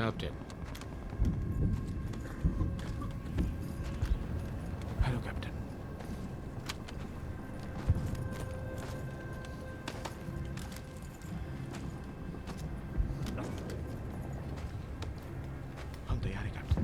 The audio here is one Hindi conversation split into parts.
कैप्टन। Hello captain. हम तैयार हैं कैप्टन।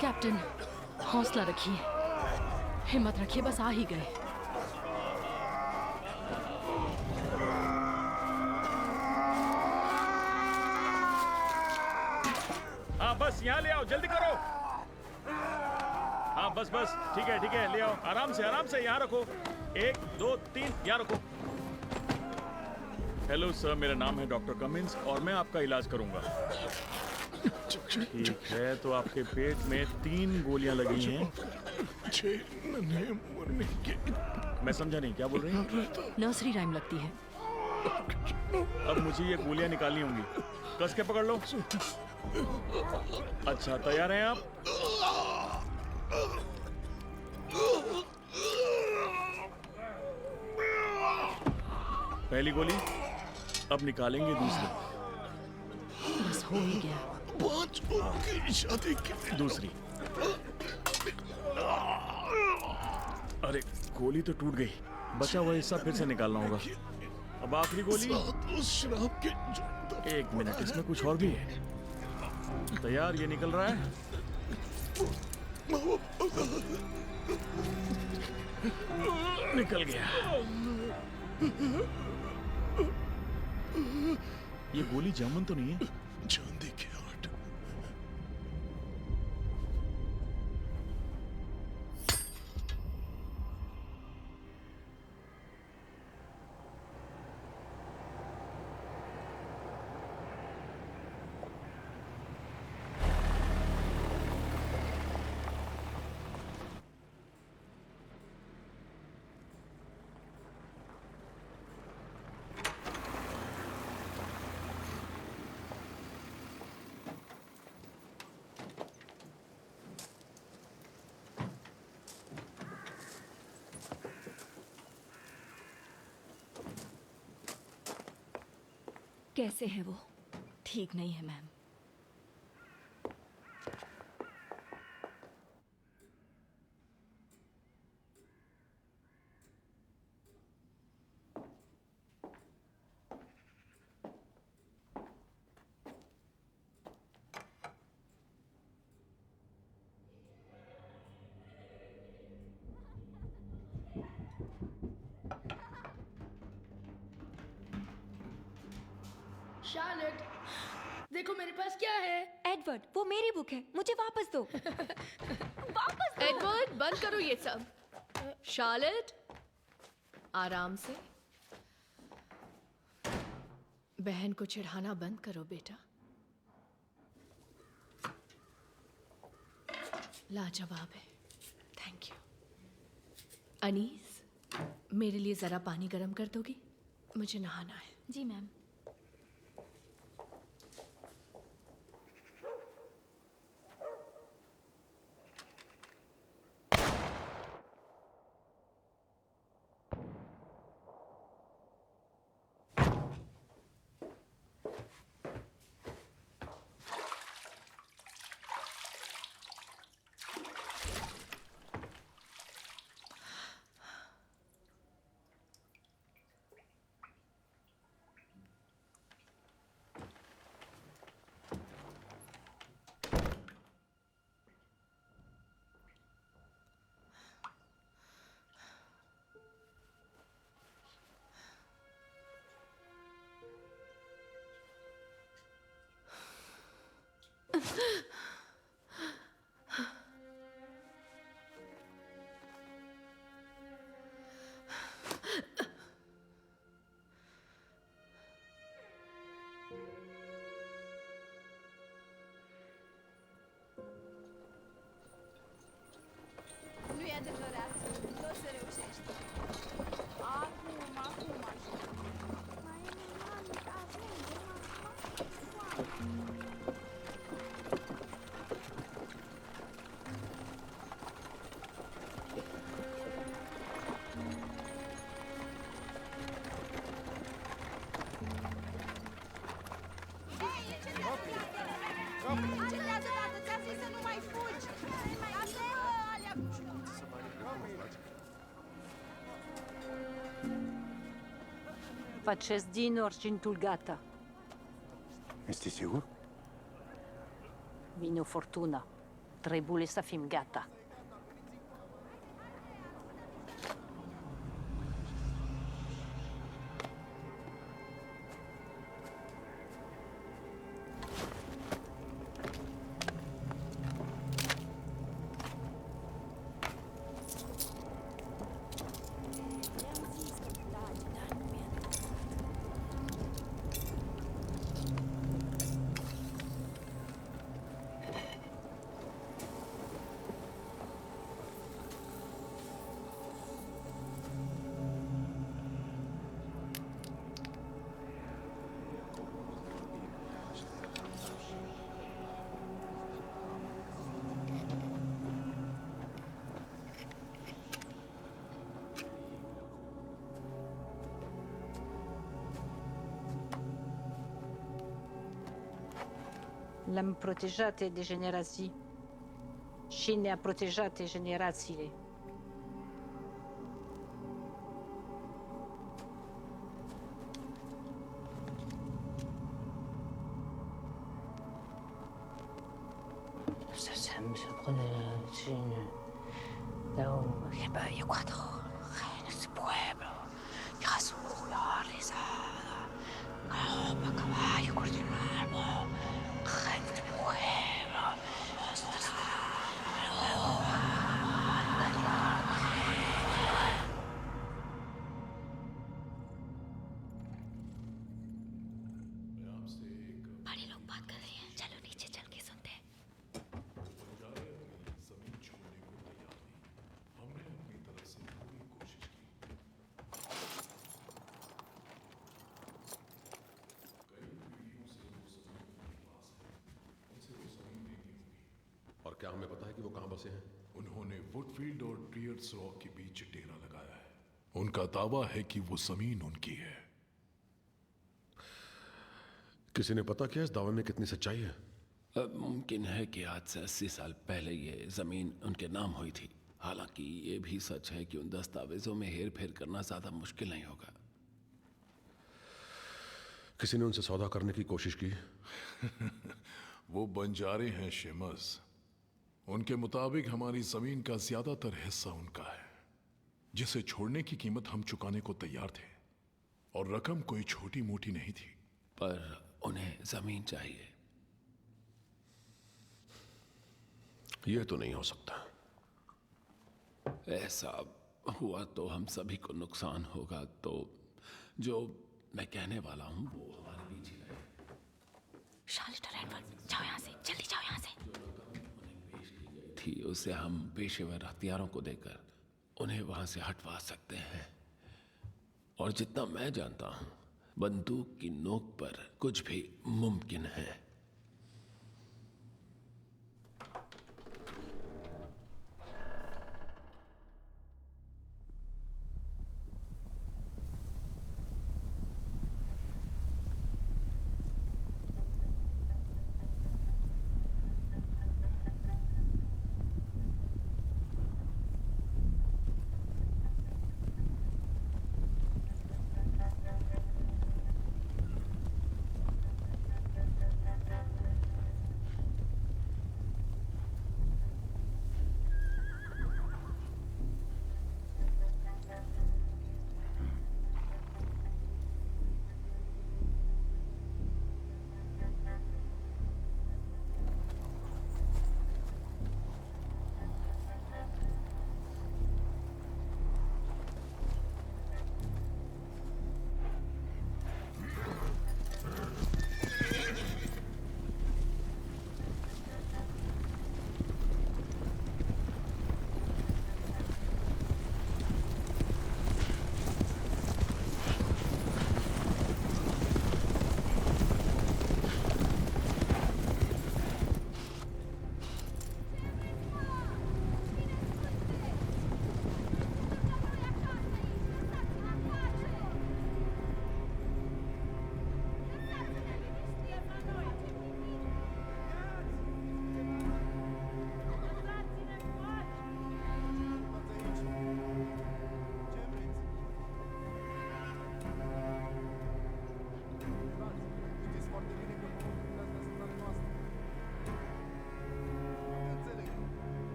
कैप्टन, हौसला रखिए, हिम्मत रखिए, बस आ ही गए। हाँ बस यहाँ ले आओ, जल्दी करो। हाँ बस बस, ठीक है, ले आओ, आराम से यहाँ रखो। 1 2 3, यहाँ रखो। हेलो सर, मेरा नाम है डॉक्टर कमिंस और मैं आपका इलाज करूंगा। ठीक है, तो आपके पेट में 3 गोलियां लगी हैं। मैं समझा नहीं, क्या बोल रही हैं? नर्सरी राइम लगती है। अब मुझे ये गोलियां निकालनी होंगी, कस के पकड़ लो। अच्छा, तैयार हैं आप? पहली गोली, अब निकालेंगे दूसरी। बस हो ही गया। 5 की शादी की दूसरी। अरे गोली तो टूट गई, बचा हुआ हिस्सा फिर से निकालना होगा। अब आखिरी गोली। उस शराब के 1 मिनट, इसमें कुछ और भी है। तैयार, ये निकल रहा है। निकल गया। ये गोली जामुन तो नहीं है? चांदी की 8। कैसे है वो? ठीक नहीं है मैम। शार्लेट, देखो मेरे पास क्या है। एडवर्ड, वो मेरी बुक है, मुझे वापस दो। वापस दो। एडवर्ड, बंद करो ये सब। शार्लेट, आराम से। बहन को चिढ़ाना बंद करो बेटा। लाजवाब है, थैंक यू। अनीस, मेरे लिए जरा पानी गर्म कर दोगी? मुझे नहाना है। जी ma'am. Nu e adevărat. Nu o să reușești. Acum așa. Mai e mami, avem de Încetează, tată, ți-am zis să nu mai fugi! Lasă-mă alea! Facesc din argintul gata. Este sigur? Vine o furtună. Trebuie să fim gata. L-am protejat de generații și ne-a protejat generațiile. बड़े लोग बात कर रहे हैं चलो नीचे चल के सुनते हैं और क्या हमें पता है कि वो कहां बसे हैं? उन्होंने वुडफील्ड और ट्रियर्स रॉक के बीच डेरा लगाया है। उनका दावा है कि वो जमीन उनकी है। किसी ने पता किया इस दावे में कितनी सच्चाई है? मुमकिन है कि आज से 80 साल पहले ये जमीन उनके नाम हुई थी। हालांकि ये भी सच है कि उन दस्तावेजों में हेर फेर करना ज्यादा मुश्किल नहीं होगा। किसी ने उनसे सौदा करने की कोशिश की? वो बंजारे हैं शेमस। उनके मुताबिक हमारी जमीन का ज्यादातर हिस्सा उनका है, जिसे छोड़ने की कीमत हम चुकाने को तैयार थे, और रकम कोई छोटी मोटी नहीं थी। पर उन्हें जमीन चाहिए। यह तो नहीं हो सकता। ऐसा हुआ तो हम सभी को नुकसान होगा। तो जो मैं कहने वाला हूं वो हमारे बीच ही रहे। शार्लेट और एडवर्ड जाओ यहाँ से, जल्दी जाओ यहाँ से। थी उसे हम पेशेवर हथियारों को देकर उन्हें वहां से हटवा सकते हैं। और जितना मैं जानता हूं बंदूक की नोक पर कुछ भी मुमकिन है।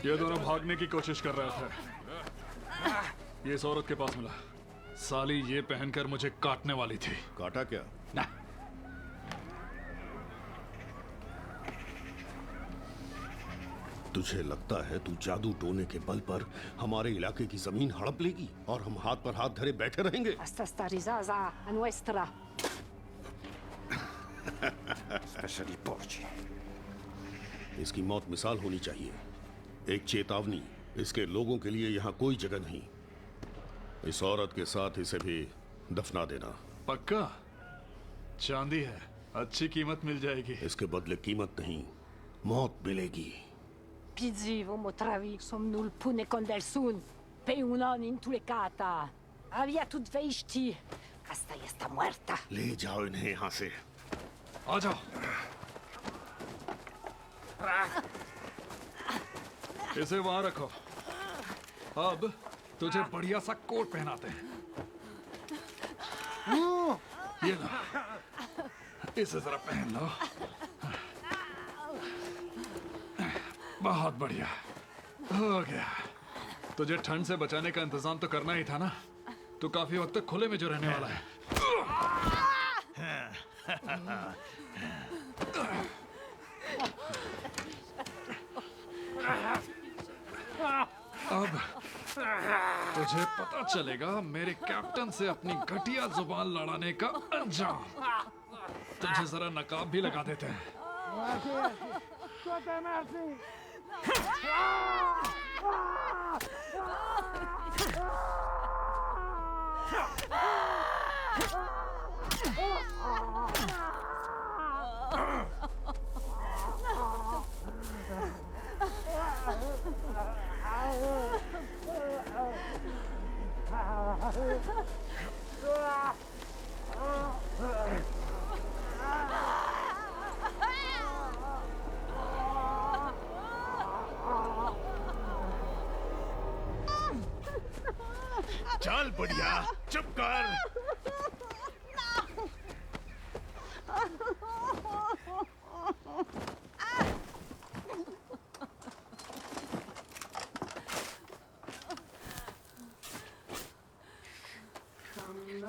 ये दोनों भागने की कोशिश कर रहे थे। ये इस औरत के पास मिला। साली ये पहनकर मुझे काटने वाली थी। काटा क्या? ना। तुझे लगता है तू जादू टोने के बल पर हमारे इलाके की जमीन हड़प लेगी और हम हाथ पर हाथ धरे बैठे रहेंगे? Asta sta risasa a nuestra. Specie di porci. इसकी मौत मिसाल होनी चाहिए, एक चेतावनी। इसके लोगों के लिए यहाँ कोई जगह नहीं। इस औरत के साथ इसे भी दफना देना। पक्का? चांदी है, अच्छी कीमत मिल जाएगी। इसके बदले कीमत नहीं, मौत मिलेगी। Pizzi, vomo travi, somnul pune condelsun. Pe unon intulecata. Avia tut veiști. Asta este muerta. ले जाओ इन्हें यहाँ से। आ जाओ। इसे वहां रखो। अब तुझे बढ़िया सा कोट पहनाते हैं। ये लो, इसे जरा पहन लो। बहुत बढ़िया, हो गया। तुझे ठंड से बचाने का इंतजाम तो करना ही था ना। तू काफी वक्त तक खुले में जो रहने वाला है। अब तुझे पता चलेगा मेरे कैप्टन से अपनी घटिया जुबान लड़ाने का अंजाम। तुझे जरा नकाब भी लगा देते हैं। चल बढ़िया, चुप कर।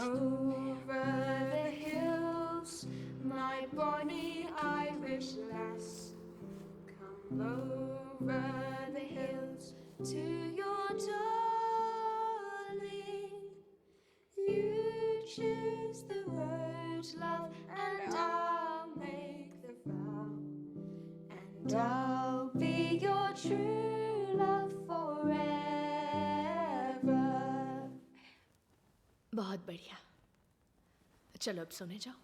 Over the hills, my bonny Irish lass. Come over the hills to your darling. You choose the road, love, and I'll make the vow. And I'll be your true love forever. बहुत बढ़िया। चलो अब सोने जाओ।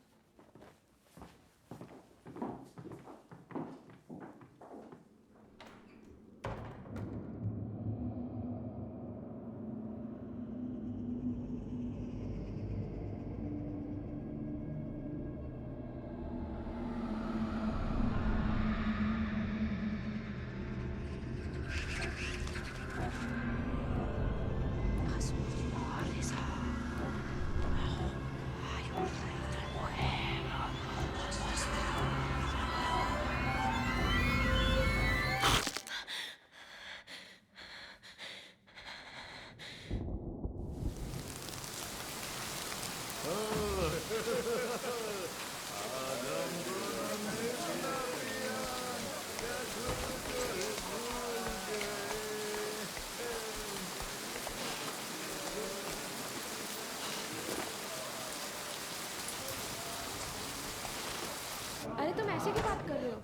अरे तुम ऐसे क्यों बात कर रहे हो?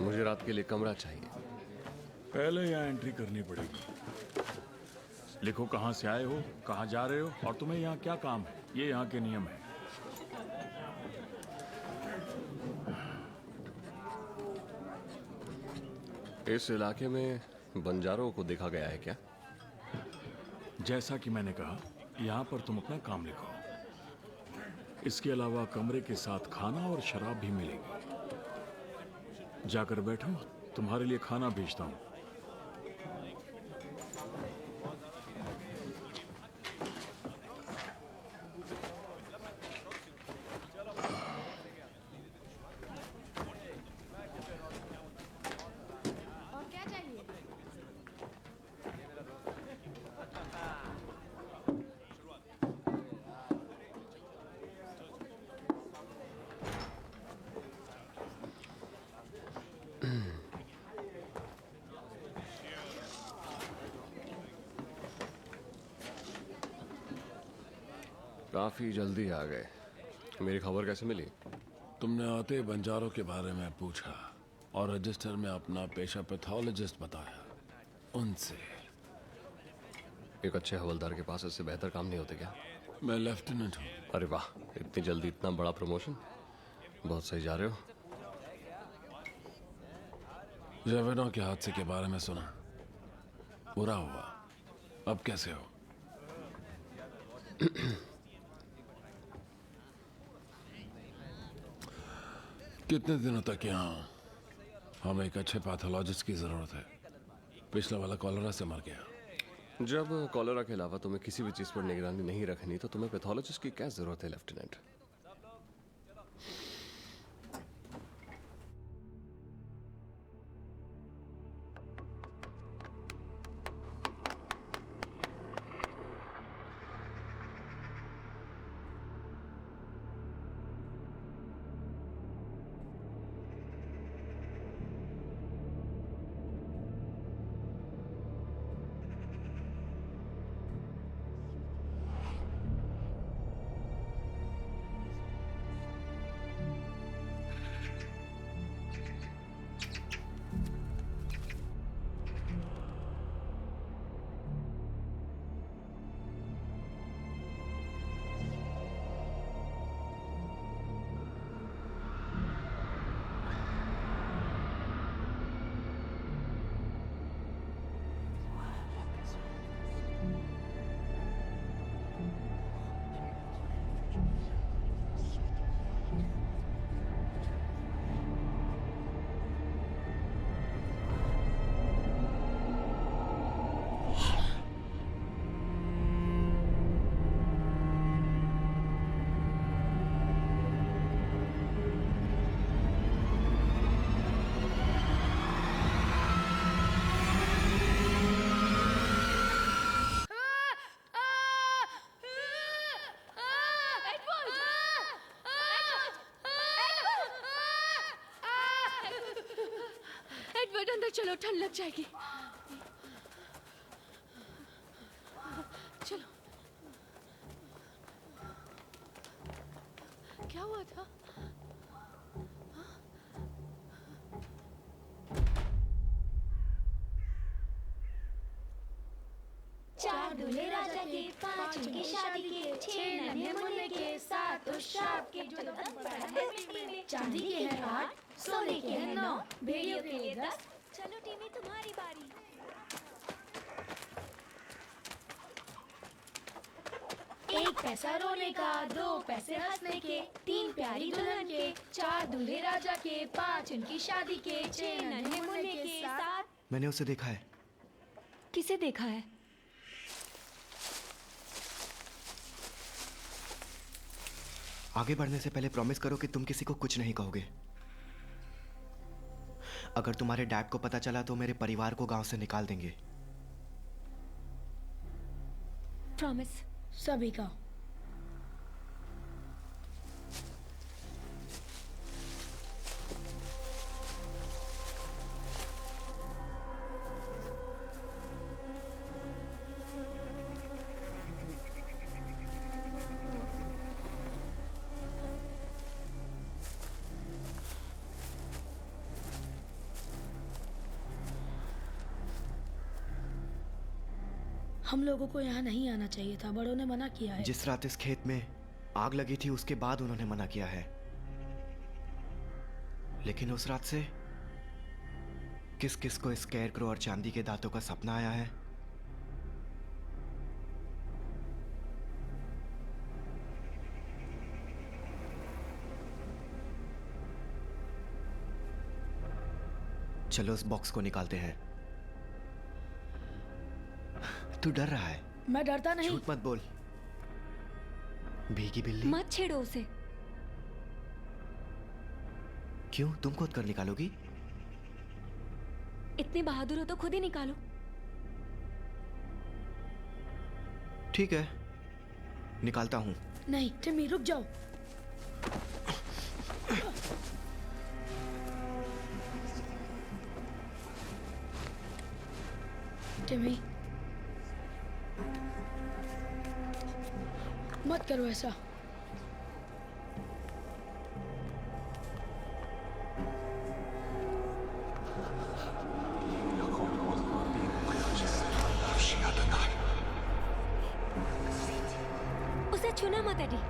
मुझे रात के लिए कमरा चाहिए। पहले यहाँ एंट्री करनी पड़ेगी। लिखो कहाँ से आए हो, कहाँ जा रहे हो और तुम्हें यहाँ क्या काम है। ये यहाँ के नियम है। इस इलाके में बंजारों को देखा गया है क्या? जैसा कि मैंने कहा, यहाँ पर तुम अपना काम लिखो। इसके अलावा कमरे के साथ खाना और शराब भी मिलेगी। जाकर बैठो, तुम्हारे लिए खाना भेजता हूँ। काफी जल्दी आ गए। मेरी खबर कैसे मिली? तुमने आते ही बंजारों के बारे में पूछा और रजिस्टर में अपना पेशा पैथोलॉजिस्ट बताया। उनसे। एक अच्छे हवलदार के पास इससे बेहतर काम नहीं होते क्या? मैं लेफ्टिनेंट हूँ। अरे वाह, इतनी जल्दी इतना बड़ा प्रमोशन। बहुत सही जा रहे हो। जेवेनो के हादसे के बारे में सुना, बुरा हुआ। अब कैसे हो? कितने दिनों तक यहाँ हूं? हमें एक अच्छे पैथोलॉजिस्ट की जरूरत है। पिछला वाला कॉलेरा से मर गया। जब कॉलेरा के अलावा तुम्हें किसी भी चीज पर निगरानी नहीं रखनी तो तुम्हें पैथोलॉजिस्ट की क्या जरूरत है लेफ्टिनेंट? एडवर्ड अंदर चलो, ठंड लग जाएगी। चलो। क्या हुआ था? चार दूल्हे राजा के, पांच उनकी शादी के, छह नन्हे मुन्ने के, सात उस शाप के जो मिट्टी में। चांदी के हैं 8, सोने के हैं 9, भेड़ियों के लिए 10। चलो टीवी, तुम्हारी बारी। एक पैसा रोने का, 2 पैसे हंसने के, 3 प्यारी दुल्हन के, 4 दूल्हे राजा के, 5 उनकी शादी के, 6 नन्हे मुन्ने के, 7। मैंने उसे देखा है। किसे देखा है? आगे बढ़ने से पहले प्रॉमिस करो कि तुम किसी को कुछ नहीं कहोगे। अगर तुम्हारे डैड को पता चला तो मेरे परिवार को गांव से निकाल देंगे। प्रॉमिस। सभी का। हम लोगों को यहाँ नहीं आना चाहिए था, बड़ों ने मना किया है। जिस रात इस खेत में आग लगी थी उसके बाद उन्होंने मना किया है, लेकिन उस रात से किस किस को स्केयरक्रो और चांदी के दांतों का सपना आया है? चलो उस बॉक्स को निकालते हैं। तू डर रहा है? मैं डरता नहीं। झूठ मत बोल। भीगी बिल्ली। मत छेड़ो उसे। क्यों, तुम खुद कर निकालोगी? इतने बहादुर हो तो खुद ही निकालो। ठीक है, निकालता हूं। नहीं टिमी, रुक जाओ। टिमी, मत करो ऐसा। उसे छूना मत एडी।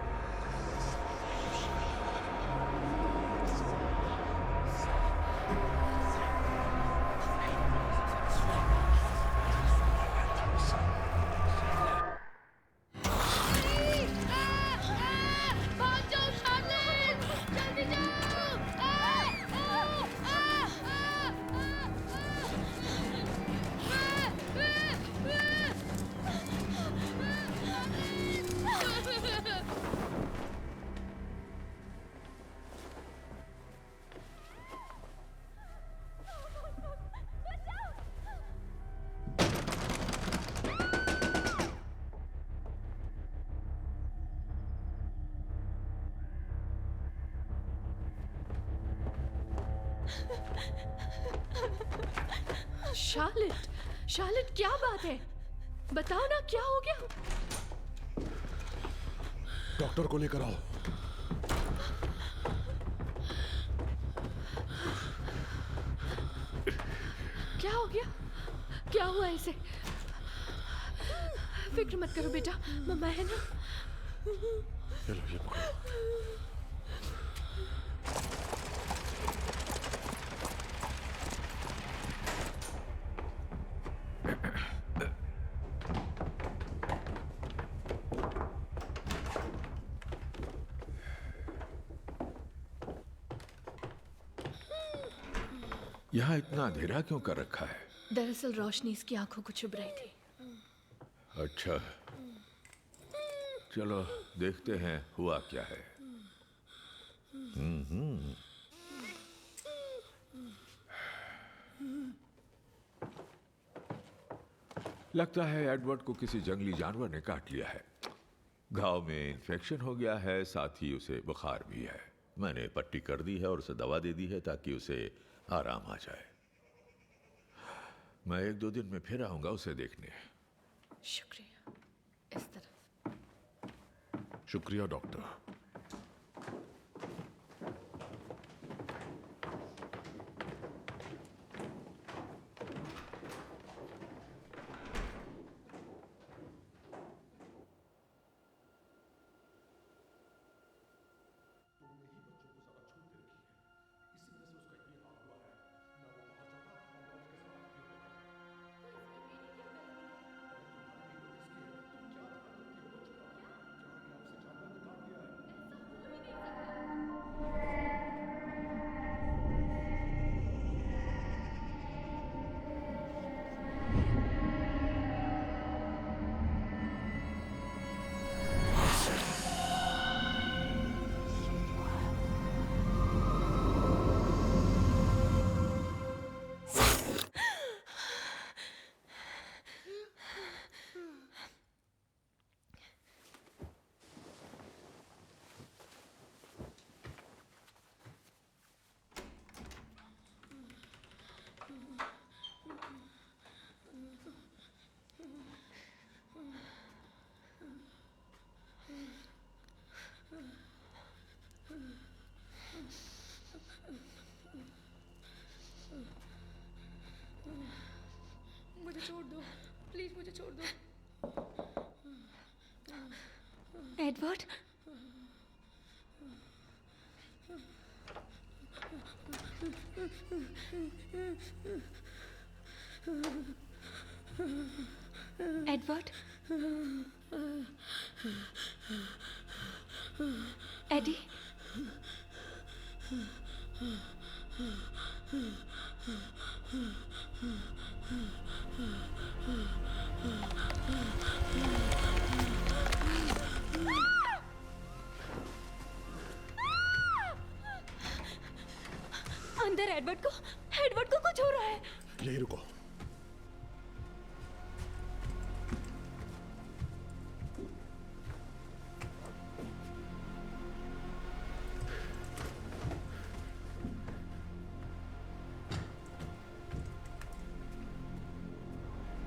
शार्लेट, शार्लेट क्या बात है? बताओ ना क्या हो गया? डॉक्टर को लेकर आओ। क्या हो गया? क्या हुआ इसे? फिक्र मत करो बेटा, मम्मा है ना। चलो ये पकड़ो। यहाँ इतना अंधेरा क्यों कर रखा है? दरअसल रोशनी इसकी आंखों को चुभ रही थी। अच्छा, चलो देखते हैं हुआ क्या है। लगता है एडवर्ड को किसी जंगली जानवर ने काट लिया है। घाव में इन्फेक्शन हो गया है, साथ ही उसे बुखार भी है। मैंने पट्टी कर दी है और उसे दवा दे दी है ताकि उसे आराम आ जाए। मैं 1-2 दिन में फिर आऊंगा उसे देखने। शुक्रिया। इस तरफ। शुक्रिया डॉक्टर। मुझे छोड़ दो, प्लीज मुझे छोड़ दो। एडवर्ड, एडवर्ड, एडी, अंदर एडवर्ड को कुछ हो रहा है। यही रुको।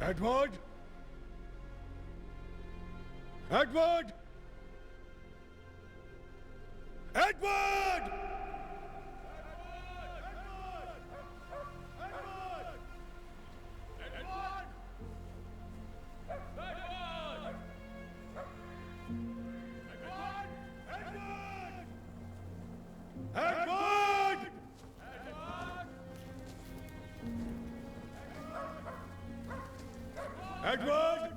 Edward! Edward! Edward! Edward! Edward!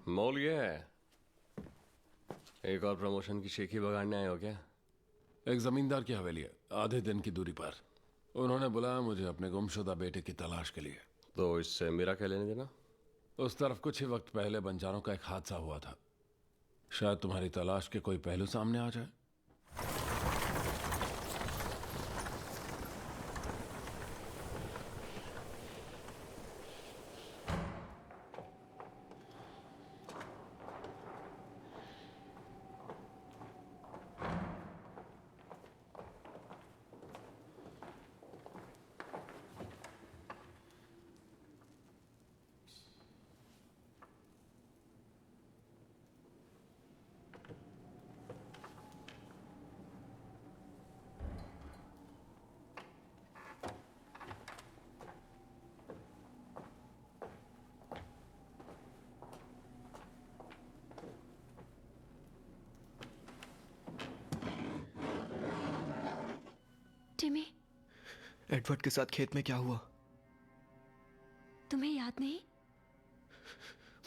मोल ये है। एक और प्रमोशन की शेखी बगाड़ने आए हो क्या? एक जमींदार की हवेली है, आधे दिन की दूरी पर। उन्होंने बुलाया मुझे अपने गुमशुदा बेटे की तलाश के लिए। तो इससे मेरा क्या लेने देना? उस तरफ कुछ ही वक्त पहले बंजारों का एक हादसा हुआ था। शायद तुम्हारी तलाश के कोई पहलू सामने आ जाए। टिमी, एडवर्ड के साथ खेत में क्या हुआ? तुम्हें याद नहीं?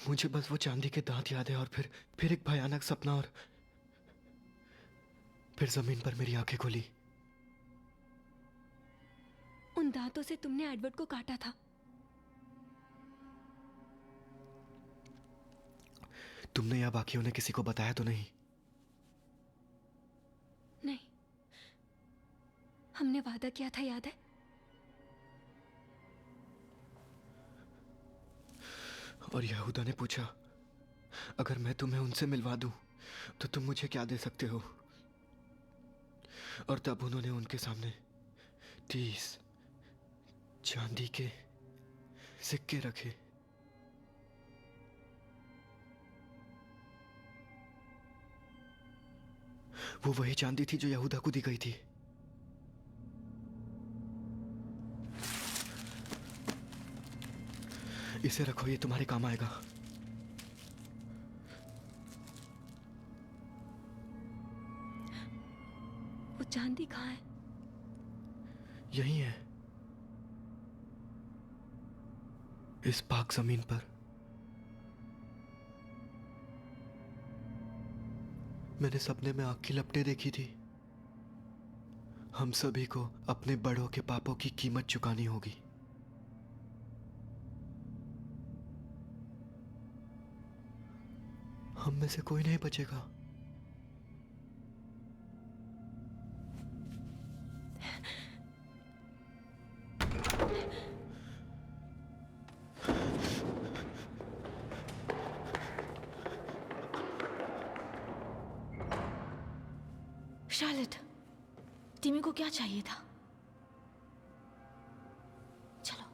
मुझे बस वो चांदी के दांत याद है और फिर एक भयानक सपना और फिर जमीन पर मेरी आंखें खुली। उन दांतों से तुमने एडवर्ड को काटा था। तुमने या बाकियों ने किसी को बताया तो नहीं? नहीं, हमने वादा किया था, याद है? और यहूदा ने पूछा, अगर मैं तुम्हें उनसे मिलवा दूं तो तुम मुझे क्या दे सकते हो? और तब उन्होंने उनके सामने 30 चांदी के सिक्के रखे। वो वही चांदी थी जो यहूदा को दी गई थी। इसे रखो, ये तुम्हारे काम आएगा। वो चांदी कहाँ है? यही है, इस पाक जमीन पर। मैंने सपने में आग की लपटें देखी थी। हम सभी को अपने बड़ों के पापों की कीमत चुकानी होगी। हम में से कोई नहीं बचेगा। शार्लेट, टिमी को क्या चाहिए था? चलो।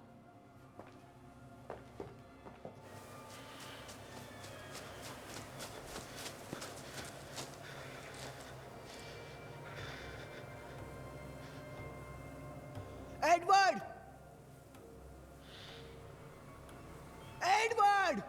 एडवर्ड! एडवर्ड!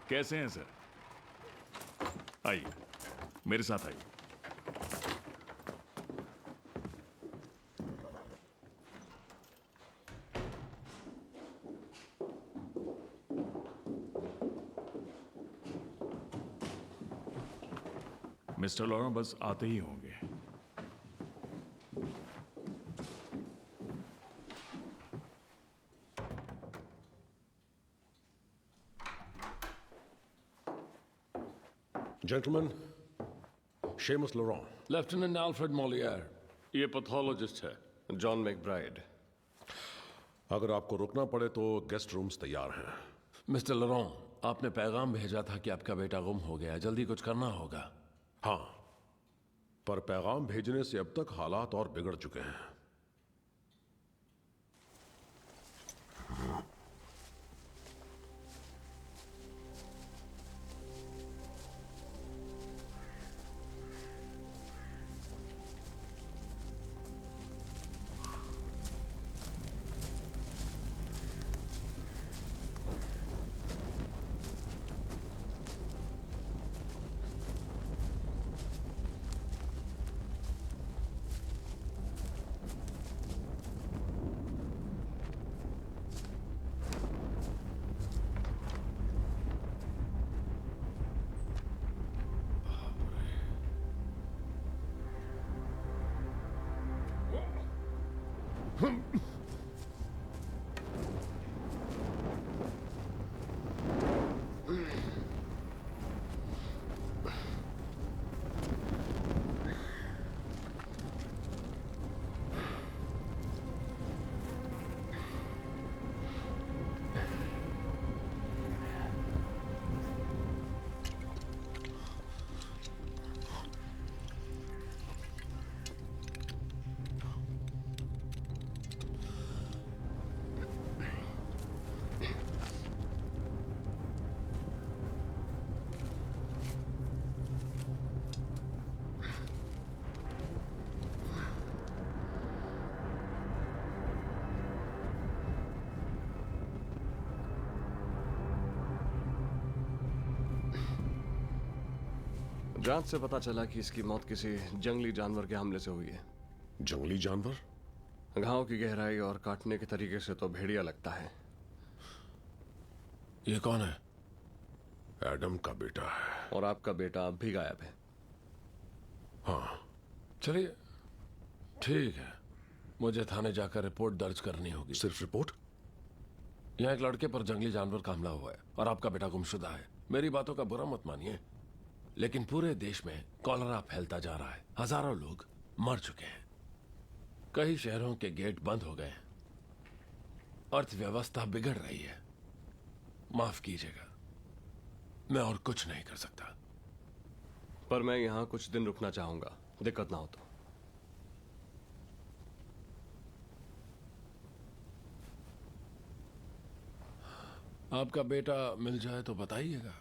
कैसे हैं सर? आइए, मेरे साथ आइए। मिस्टर लॉरेंस बस आते ही होंगे। जेंटलमैन, शेमस लोरों। लेफ्टिनेंट अल्फ्रेड मॉलियर, ये पैथोलॉजिस्ट है जॉन मैकब्राइड। अगर आपको रुकना पड़े तो गेस्ट रूम्स तैयार हैं। मिस्टर लोरों, आपने पैगाम भेजा था कि आपका बेटा गुम हो गया, जल्दी कुछ करना होगा। हाँ, पर पैगाम भेजने से अब तक हालात और बिगड़ चुके हैं। जांच से पता चला कि इसकी मौत किसी जंगली जानवर के हमले से हुई है। जंगली जानवर? घाव की गहराई और काटने के तरीके से तो भेड़िया लगता है। ये कौन है? एडम का बेटा है। और आपका बेटा अब भी गायब है। हाँ। चलिए, ठीक है, मुझे थाने जाकर रिपोर्ट दर्ज करनी होगी। सिर्फ रिपोर्ट? यहाँ एक लड़के पर जंगली जानवर का हमला हुआ है और आपका बेटा गुमशुदा है। मेरी बातों का बुरा मत मानिए, लेकिन पूरे देश में कॉलरा फैलता जा रहा है। हजारों लोग मर चुके हैं। कई शहरों के गेट बंद हो गए हैं। अर्थव्यवस्था बिगड़ रही है। माफ कीजिएगा, मैं और कुछ नहीं कर सकता। पर मैं यहाँ कुछ दिन रुकना चाहूंगा, दिक्कत ना हो तो। आपका बेटा मिल जाए तो बताइएगा।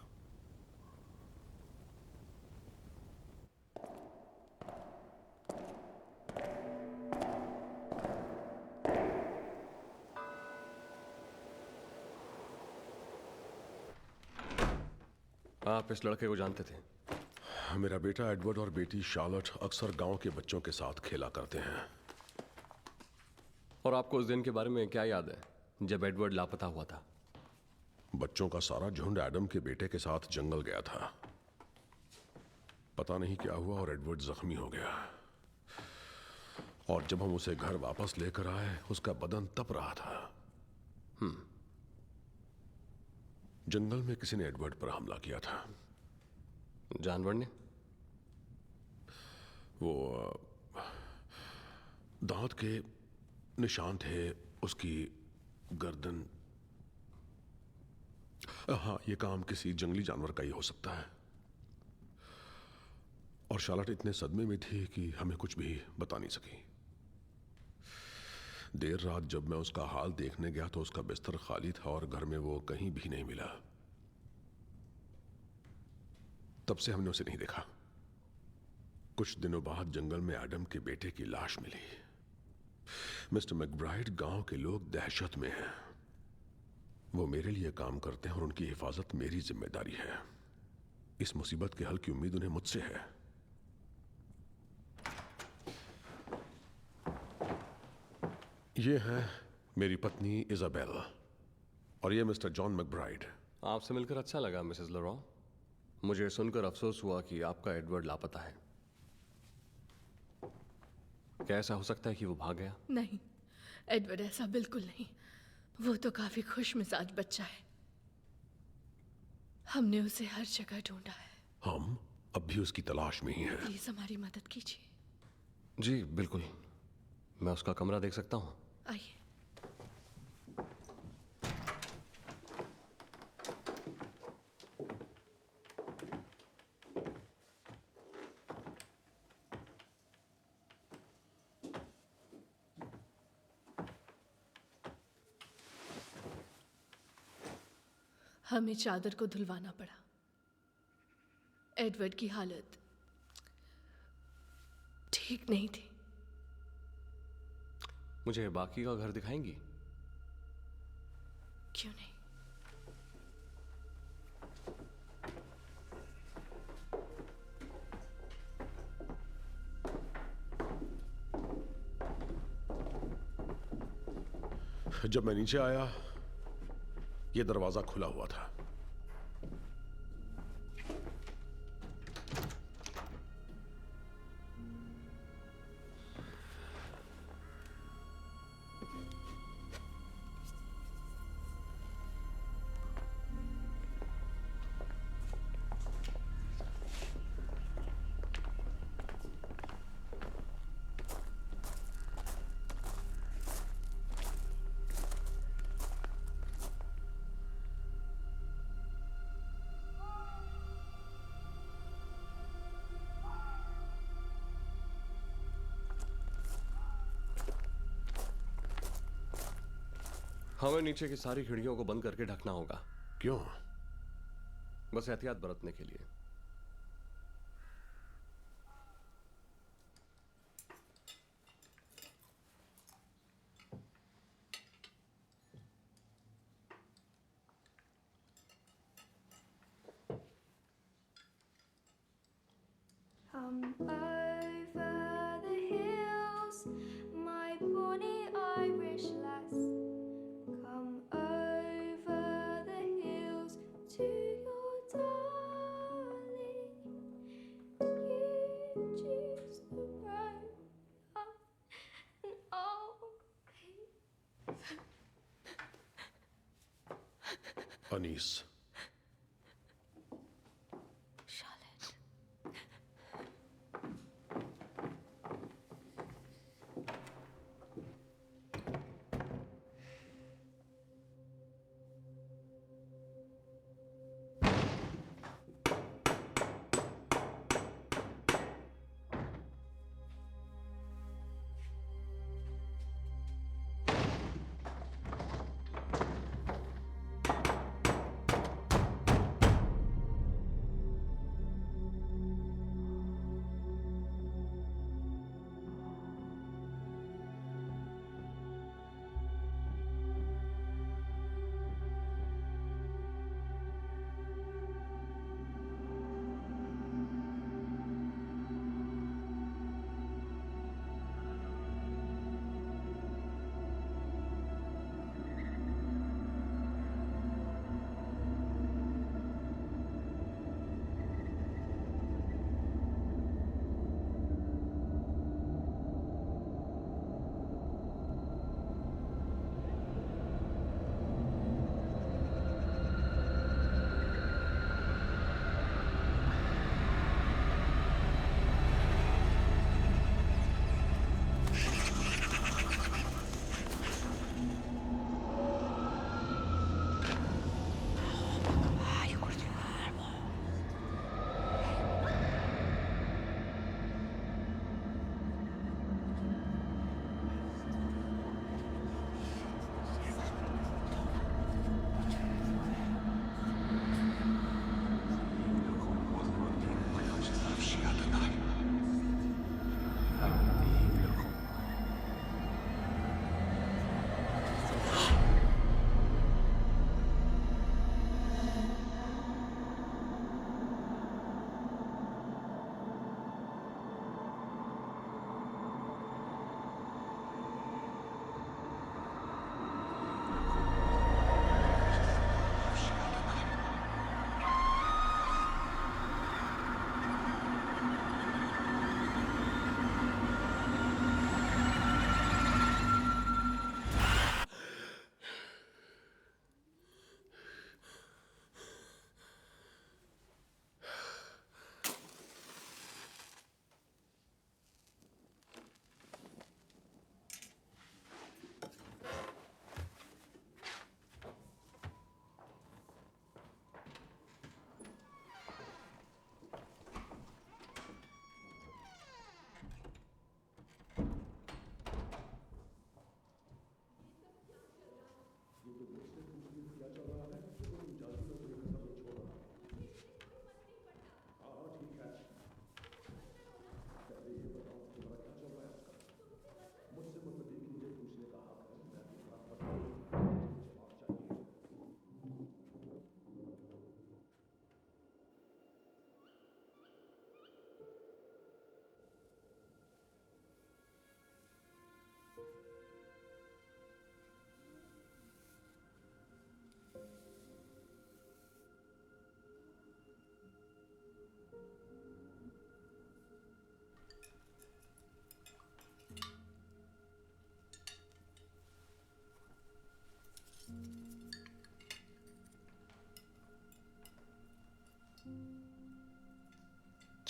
आप इस लड़के को जानते थे? मेरा बेटा एडवर्ड और बेटी शार्लट अक्सर गांव के बच्चों के साथ खेला करते हैं। और आपको उस दिन के बारे में क्या याद है जब एडवर्ड लापता हुआ था? बच्चों का सारा झुंड एडम के बेटे के साथ जंगल गया था। पता नहीं क्या हुआ और एडवर्ड जख्मी हो गया। और जब हम उसे घर वापस लेकर आए, उसका बदन तप रहा था। जंगल में किसी ने एडवर्ड पर हमला किया था। जानवर ने? वो दांत के निशान थे उसकी गर्दन हाँ, ये काम किसी जंगली जानवर का ही हो सकता है। और शार्लेट इतने सदमे में थी कि हमें कुछ भी बता नहीं सकी। देर रात जब मैं उसका हाल देखने गया तो उसका बिस्तर खाली था और घर में वो कहीं भी नहीं मिला। तब से हमने उसे नहीं देखा। कुछ दिनों बाद जंगल में एडम के बेटे की लाश मिली। मिस्टर मैकब्राइड, गांव के लोग दहशत में हैं। वो मेरे लिए काम करते हैं और उनकी हिफाजत मेरी जिम्मेदारी है। इस मुसीबत के हल की उम्मीद उन्हें मुझसे है। ये है मेरी पत्नी इजाबेल और ये मिस्टर जॉन मैकब्राइड। आपसे मिलकर अच्छा लगा मिसेस लोरॉ। मुझे सुनकर अफसोस हुआ कि आपका एडवर्ड लापता है। क्या ऐसा हो सकता है कि वो भाग गया? नहीं, एडवर्ड ऐसा बिल्कुल नहीं। वो तो काफी खुश मिजाज बच्चा है। हमने उसे हर जगह ढूंढा है। हम अब भी उसकी तलाश में ही हैं। प्लीज हमारी मदद कीजिए। जी बिल्कुल, मैं उसका कमरा देख सकता हूँ? आइए। हमें चादर को धुलवाना पड़ा। एडवर्ड की हालत ठीक नहीं थी। मुझे बाकी का घर दिखाएंगी? क्यों नहीं? जब मैं नीचे आया, यह दरवाजा खुला हुआ था। हमें नीचे की सारी खिड़कियों को बंद करके ढकना होगा। क्यों? बस एहतियात बरतने के लिए। Over the hills, my bonny Irish lass. Come over the hills to your darling. You choose the road up and all. Anees,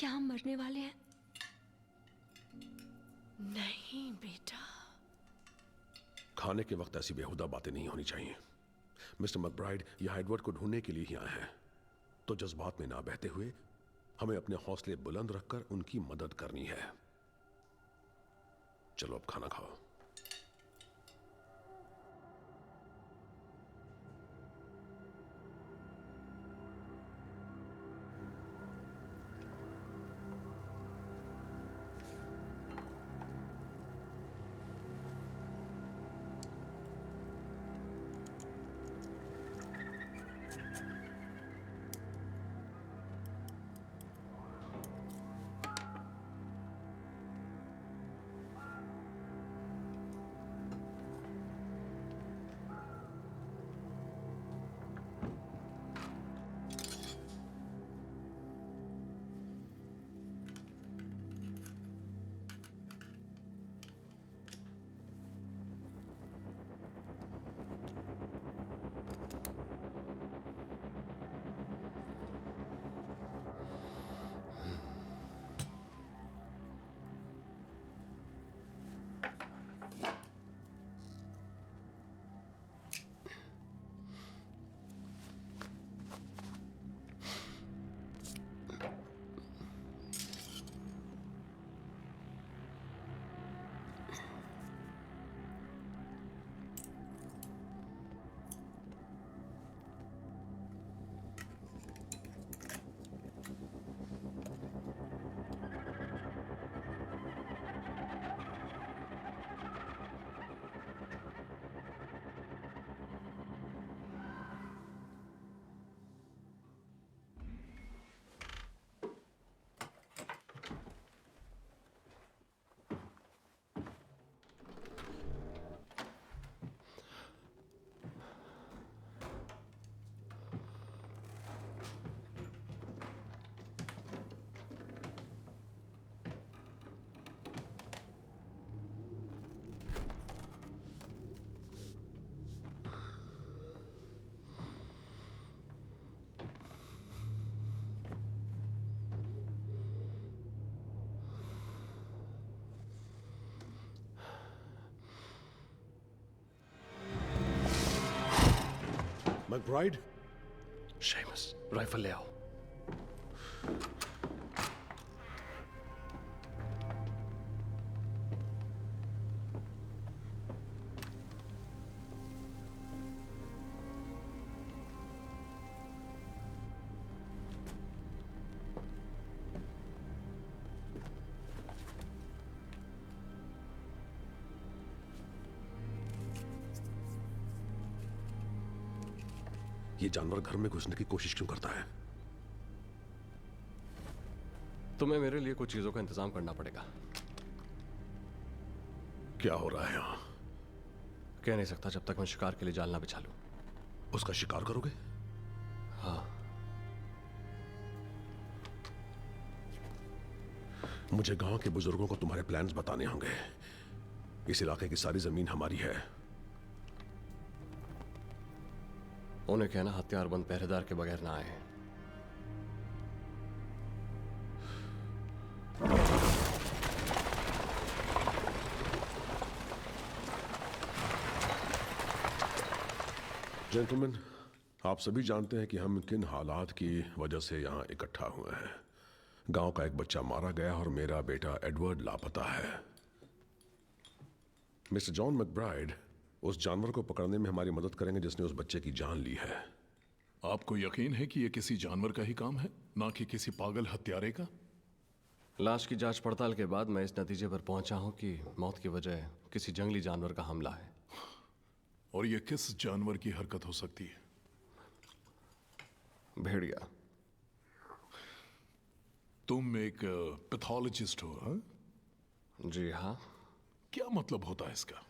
क्या हम मरने वाले हैं? नहीं बेटा। खाने के वक्त ऐसी बेहुदा बातें नहीं होनी चाहिए। मिस्टर मैकब्राइड यहाँ एडवर्ड को ढूंढने के लिए ही आए हैं, तो जज्बात में ना बहते हुए हमें अपने हौसले बुलंद रखकर उनकी मदद करनी है। चलो अब खाना खाओ। मैकब्राइड, शेमस, राइफल ले आओ। ये जानवर घर में घुसने की कोशिश क्यों करता है? तुम्हें मेरे लिए कुछ चीजों का इंतजाम करना पड़ेगा। क्या हो रहा है यहाँ? कह नहीं सकता जब तक मैं शिकार के लिए जाल ना बिछा लूं। उसका शिकार करोगे? हाँ। मुझे गांव के बुजुर्गों को तुम्हारे प्लान्स बताने होंगे। इस इलाके की सारी जमीन हमारी है। उन्हें कहना हथियारबंद पहरेदार के बगैर ना आए। जेंटलमैन, आप सभी जानते हैं कि हम किन हालात की वजह से यहाँ इकट्ठा हुए हैं। गांव का एक बच्चा मारा गया और मेरा बेटा एडवर्ड लापता है। मिस्टर जॉन मैकब्राइड उस जानवर को पकड़ने में हमारी मदद करेंगे जिसने उस बच्चे की जान ली है। आपको यकीन है कि यह किसी जानवर का ही काम है, ना कि किसी पागल हत्यारे का? लाश की जांच पड़ताल के बाद मैं इस नतीजे पर पहुंचा हूं कि मौत की वजह किसी जंगली जानवर का हमला है। और यह किस जानवर की हरकत हो सकती है? भेड़िया। तुम एक पैथोलॉजिस्ट हो? हाँ? जी हाँ। क्या मतलब होता है इसका?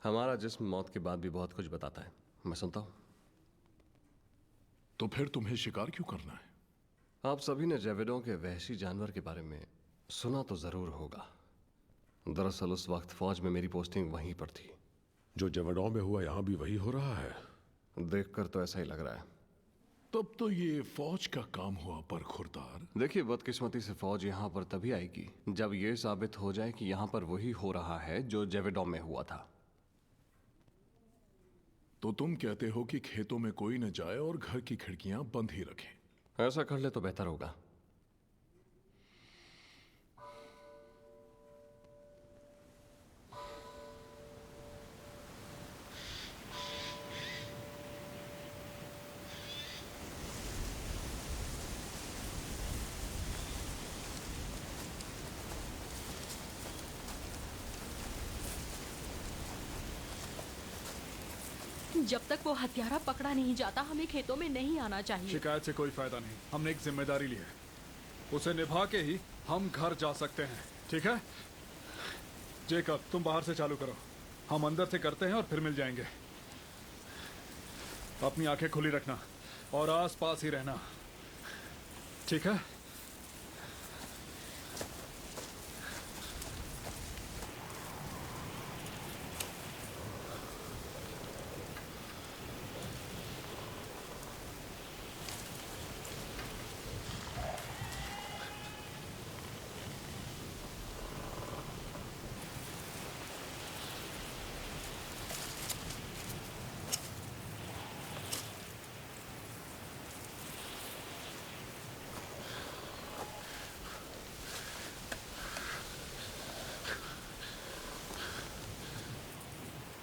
हमारा जिस्म मौत के बाद भी बहुत कुछ बताता है। मैं सुनता हूं। तो फिर तुम्हें शिकार क्यों करना है? आप सभी ने जेविडों के वहशी जानवर के बारे में सुना तो जरूर होगा। दरअसल उस वक्त फौज में मेरी पोस्टिंग वहीं पर थी। जो जेविडों में हुआ यहां भी वही हो रहा है? देखकर तो ऐसा ही लग रहा है। तब तो ये फौज का काम हुआ पर खुरदार। देखिए, बदकिस्मती से फौज यहाँ पर तभी आएगी जब ये साबित हो जाए कि यहाँ पर वही हो रहा है जो जेवेडॉम में हुआ था। तो तुम कहते हो कि खेतों में कोई न जाए और घर की खिड़कियां बंद ही रखें। ऐसा कर ले तो बेहतर होगा। जब तक वो हत्यारा पकड़ा नहीं जाता हमें खेतों में नहीं आना चाहिए। शिकायत से कोई फायदा नहीं। हमने एक जिम्मेदारी ली है, उसे निभा के ही हम घर जा सकते हैं। ठीक है जेकब, तुम बाहर से चालू करो, हम अंदर से करते हैं और फिर मिल जाएंगे। अपनी आंखें खुली रखना और आस पास ही रहना, ठीक है?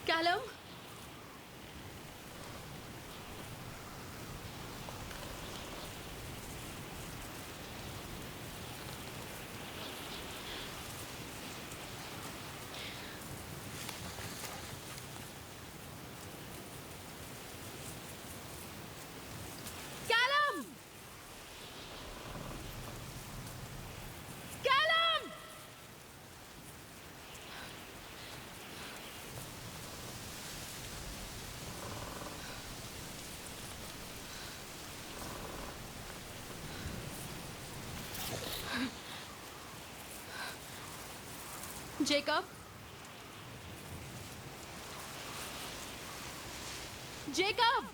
Callum, Callum, Callum! Jacob, Jacob,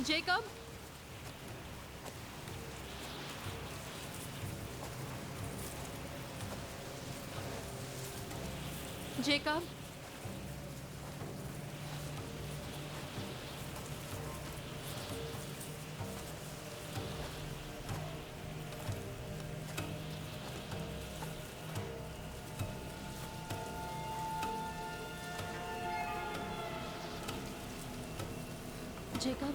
Jacob, Jacob, Jacob,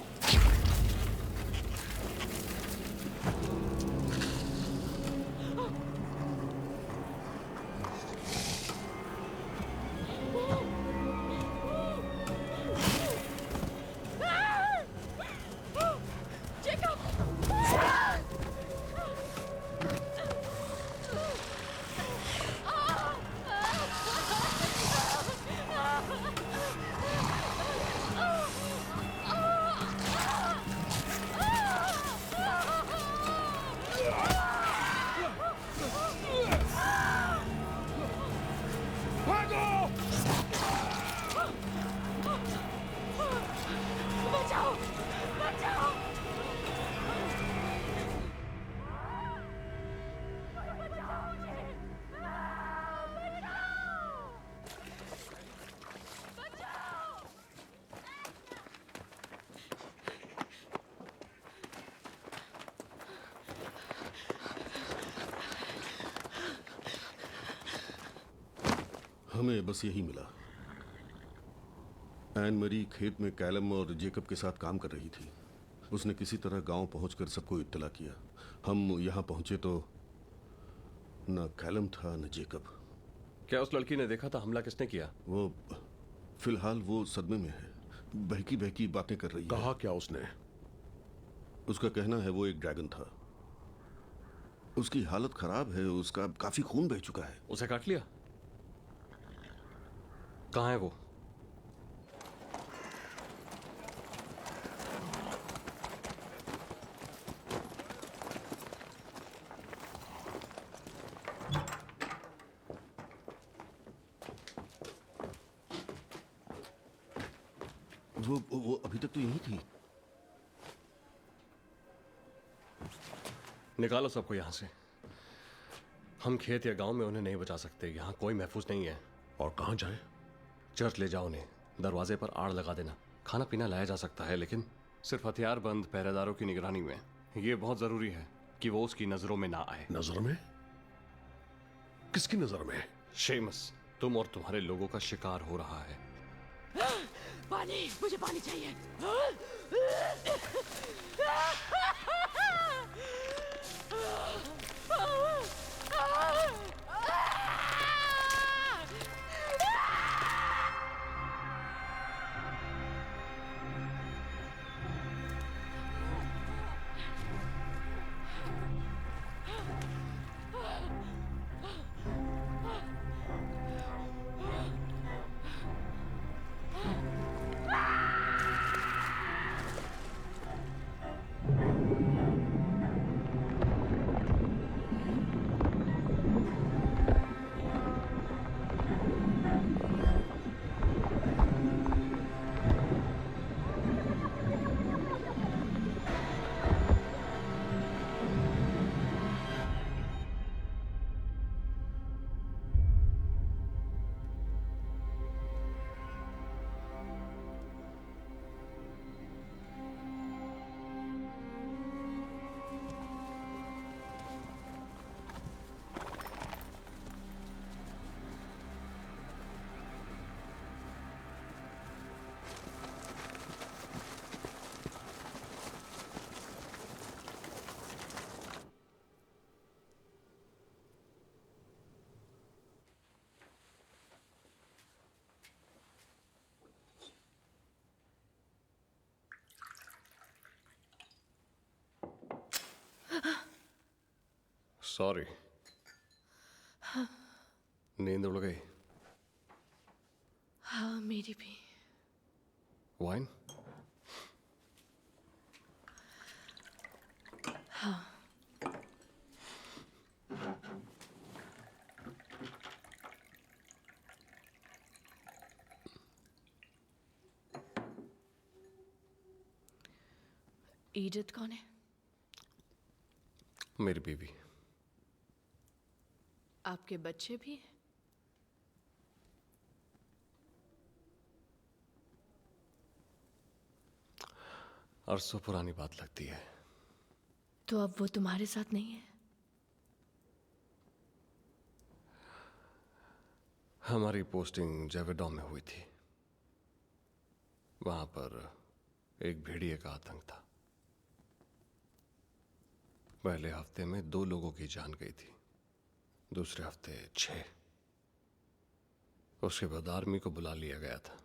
बचाओ, बचाओ! हमें बस यही मिला। एन मरी खेत में कैलम और जेकब के साथ काम कर रही थी। उसने किसी तरह गांव पहुंचकर सबको इत्तला किया। हम यहां पहुंचे तो न कैलम था न जेकब। क्या उस लड़की ने देखा था हमला किसने किया? वो फिलहाल वो सदमे में है, बहकी बहकी बातें कर रही है। कहा क्या उसने? उसका कहना है वो एक ड्रैगन था। उसकी हालत खराब है, उसका काफी खून बह चुका है। उसे काट लिया? कहाँ है वो? वो अभी तक तो यही थी। निकालो सबको यहाँ से। हम खेत या गांव में उन्हें नहीं बचा सकते। यहाँ कोई महफूज नहीं है। और कहाँ जाए? चर्च ले जाओ उन्हें। दरवाजे पर आड़ लगा देना। खाना पीना लाया जा सकता है, लेकिन सिर्फ हथियारबंद पहरेदारों की निगरानी में। ये बहुत जरूरी है कि वो उसकी नजरों में ना आए। नजर में? किसकी नजर में? शेमस, तुम और तुम्हारे लोगों का शिकार हो रहा है। पानी, मुझे पानी चाहिए। सॉरी। नींद उड़ गई? हाँ, मेरी भी। वाइन? हाँ। ईडिथ कौन है? मेरी बीवी। आपके बच्चे भी? अरसों पुरानी बात लगती है। तो अब वो तुम्हारे साथ नहीं है? हमारी पोस्टिंग जेवेडॉ में हुई थी। वहां पर एक भेड़िए का आतंक था। पहले हफ्ते में 2 लोगों की जान गई थी, दूसरे हफ्ते 6। उसके बाद आर्मी को बुला लिया गया था।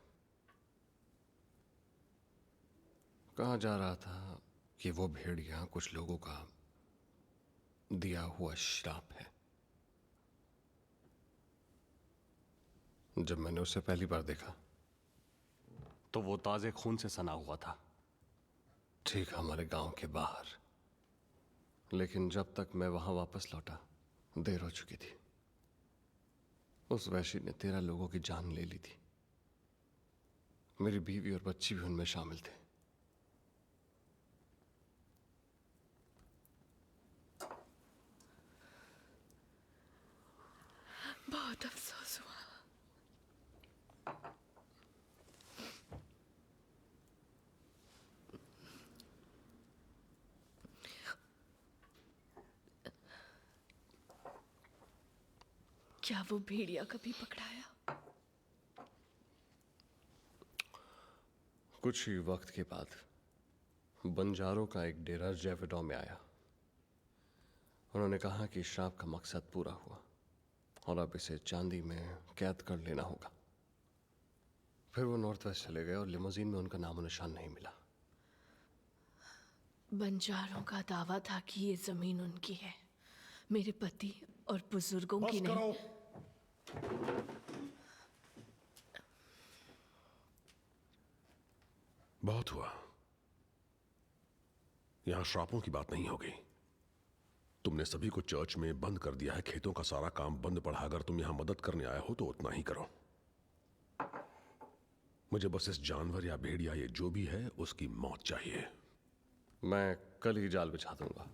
कहा जा रहा था कि वो भेड़िया कुछ लोगों का दिया हुआ श्राप है। जब मैंने उसे पहली बार देखा तो वो ताजे खून से सना हुआ था, ठीक हमारे गांव के बाहर। लेकिन जब तक मैं वहां वापस लौटा देर हो चुकी थी। उस वैशी ने 13 लोगों की जान ले ली थी। मेरी बीवी और बच्ची भी उनमें शामिल थे। बहुत अफसोस हुआ। क्या वो भेड़िया कभी पकड़ाया? कुछ ही वक्त के बाद बंजारों का एक डेरा जेवेडॉ में आया। उन्होंने कहा कि श्राप का मकसद पूरा हुआ और अब इसे चांदी में कैद कर लेना होगा। फिर वो नॉर्थ वेस्ट चले गए और लिमोजीन में उनका नामो निशान नहीं मिला। बंजारों का दावा था कि ये जमीन उनकी है, मेरे पति और बुजुर्गों की नहीं। बहुत हुआ। यहां श्रापों की बात नहीं होगी। तुमने सभी को चर्च में बंद कर दिया है। खेतों का सारा काम बंद पड़ा। अगर तुम यहां मदद करने आए हो तो उतना ही करो। मुझे बस इस जानवर या भेड़िया ये जो भी है उसकी मौत चाहिए। मैं कल ही जाल बिछा दूंगा।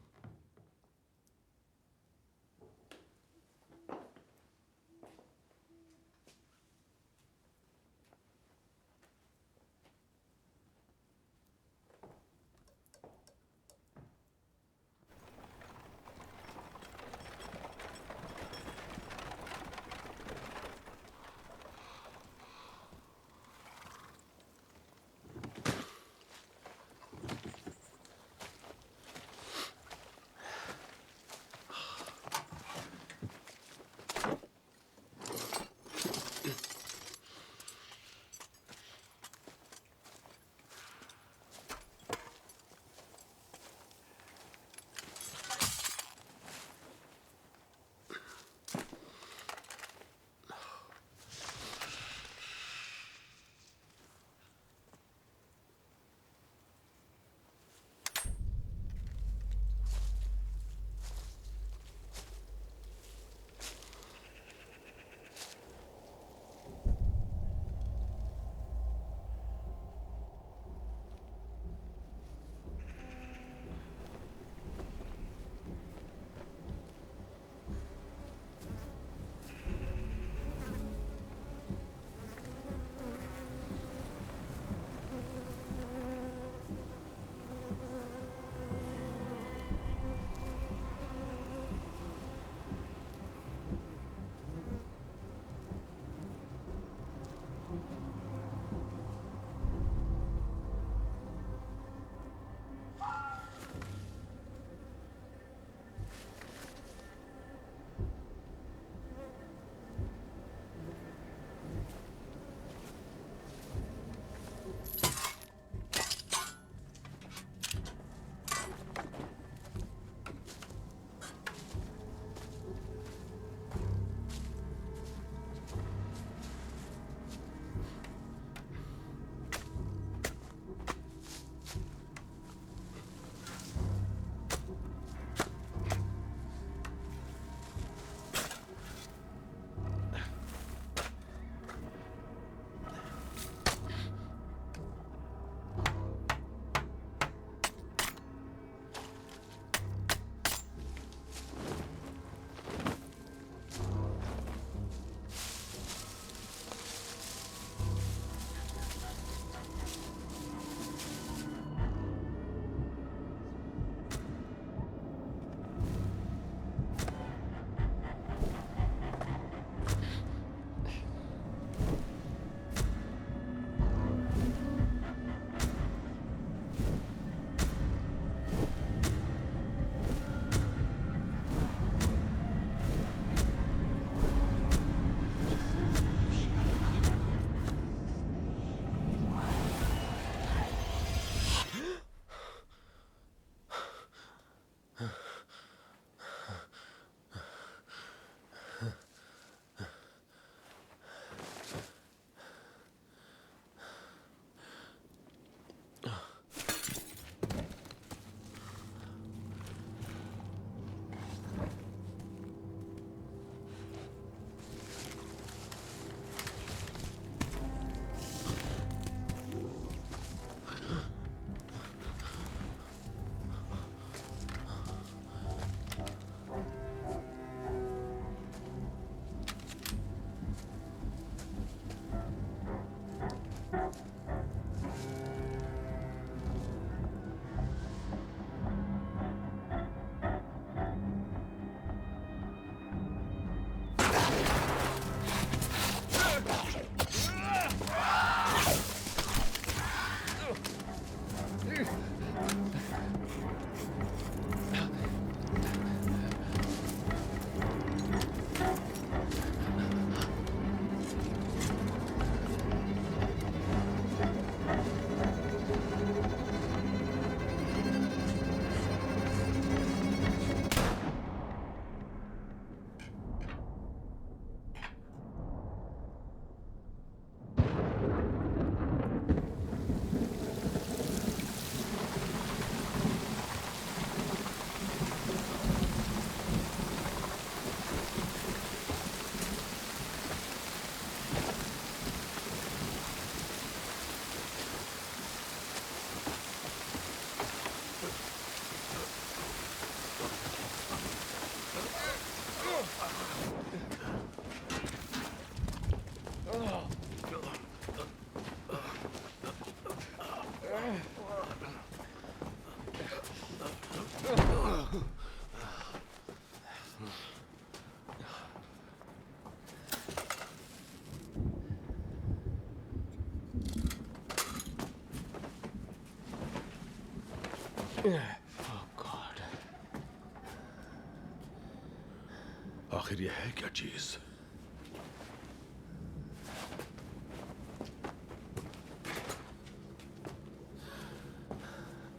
आखिर यह है क्या चीज?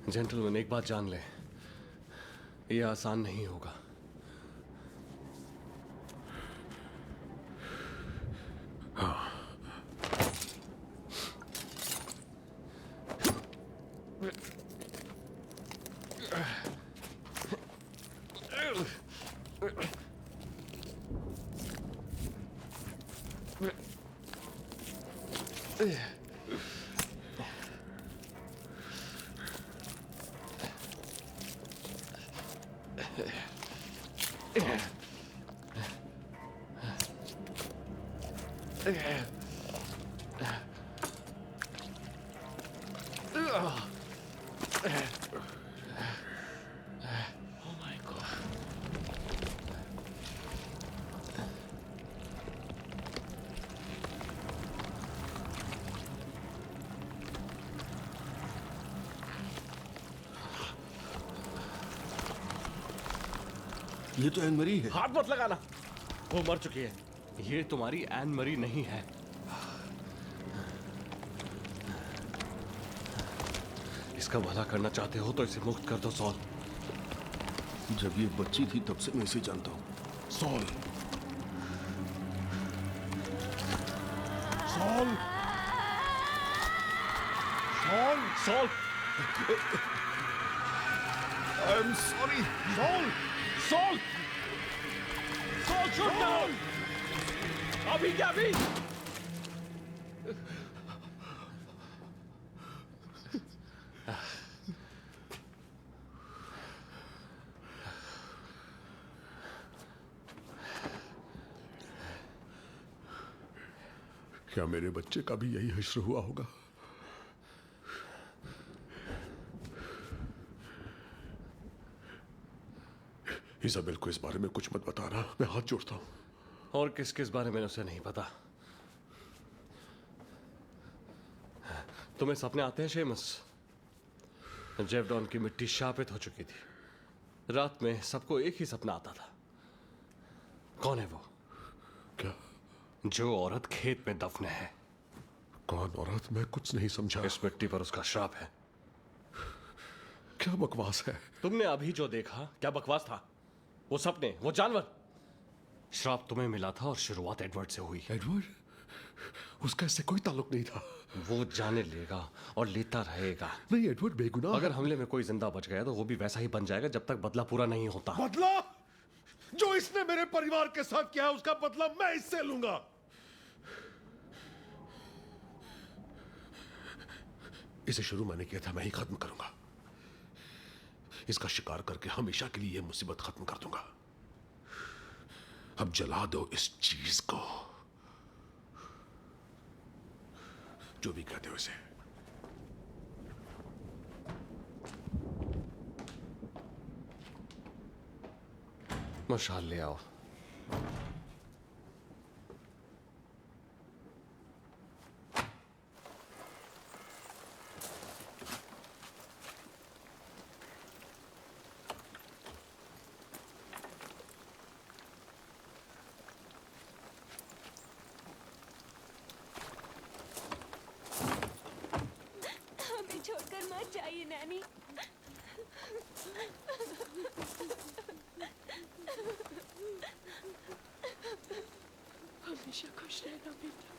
जेंटलमैन, एक बात जान ले, यह आसान नहीं होगा। हाँ। ये तो एन मरी है। हाथ मत लगाना, वो मर चुकी है। ये तुम्हारी एन मरी नहीं है। इसका भला करना चाहते हो तो इसे मुक्त कर दो सॉल। जब ये बच्ची थी तब से मैं इसे जानता हूं। Saul, Saul, Saul, Saul, I am sorry. Saul, Saul, Saul, shoot down. अभी क्या अभी? क्या मेरे बच्चे का भी यही हश्र हुआ होगा? इजाबेल को इस बारे में कुछ मत बताना, मैं हाथ जोड़ता हूं। और किस किस बारे में उसे नहीं पता। तुम्हें सपने आते हैं शेमस? जेवडॉन की मिट्टी शापित हो चुकी थी। रात में सबको एक ही सपना आता था। कौन है वो? क्या? जो औरत खेत में दफन है। कौन औरत? मैं कुछ नहीं समझा। इस मिट्टी पर उसका श्राप है। क्या बकवास है? तुमने अभी जो देखा क्या बकवास था? वो सपने, वो जानवर। श्राप तुम्हें मिला था और शुरुआत एडवर्ड से हुई। एडवर्ड? उसका इससे कोई ताल्लुक नहीं था। वो जाने लेगा और लेता रहेगा। नहीं, एडवर्ड बेगुनाह। अगर हमले में कोई जिंदा बच गया तो वो भी वैसा ही बन जाएगा जब तक बदला पूरा नहीं होता। बदला? जो इसने मेरे परिवार के साथ किया है उसका बदला मैं इससे लूंगा। इसे शुरू मैंने किया था, मैं ही खत्म करूंगा। इसका शिकार करके हमेशा के लिए यह मुसीबत खत्म कर दूंगा। अब जला दो इस चीज को, जो भी कहते हो इसे। मशाल ले आओ। हमें छोड़कर मत जाइए नैनी। हमेशा खुश रहना बेटा।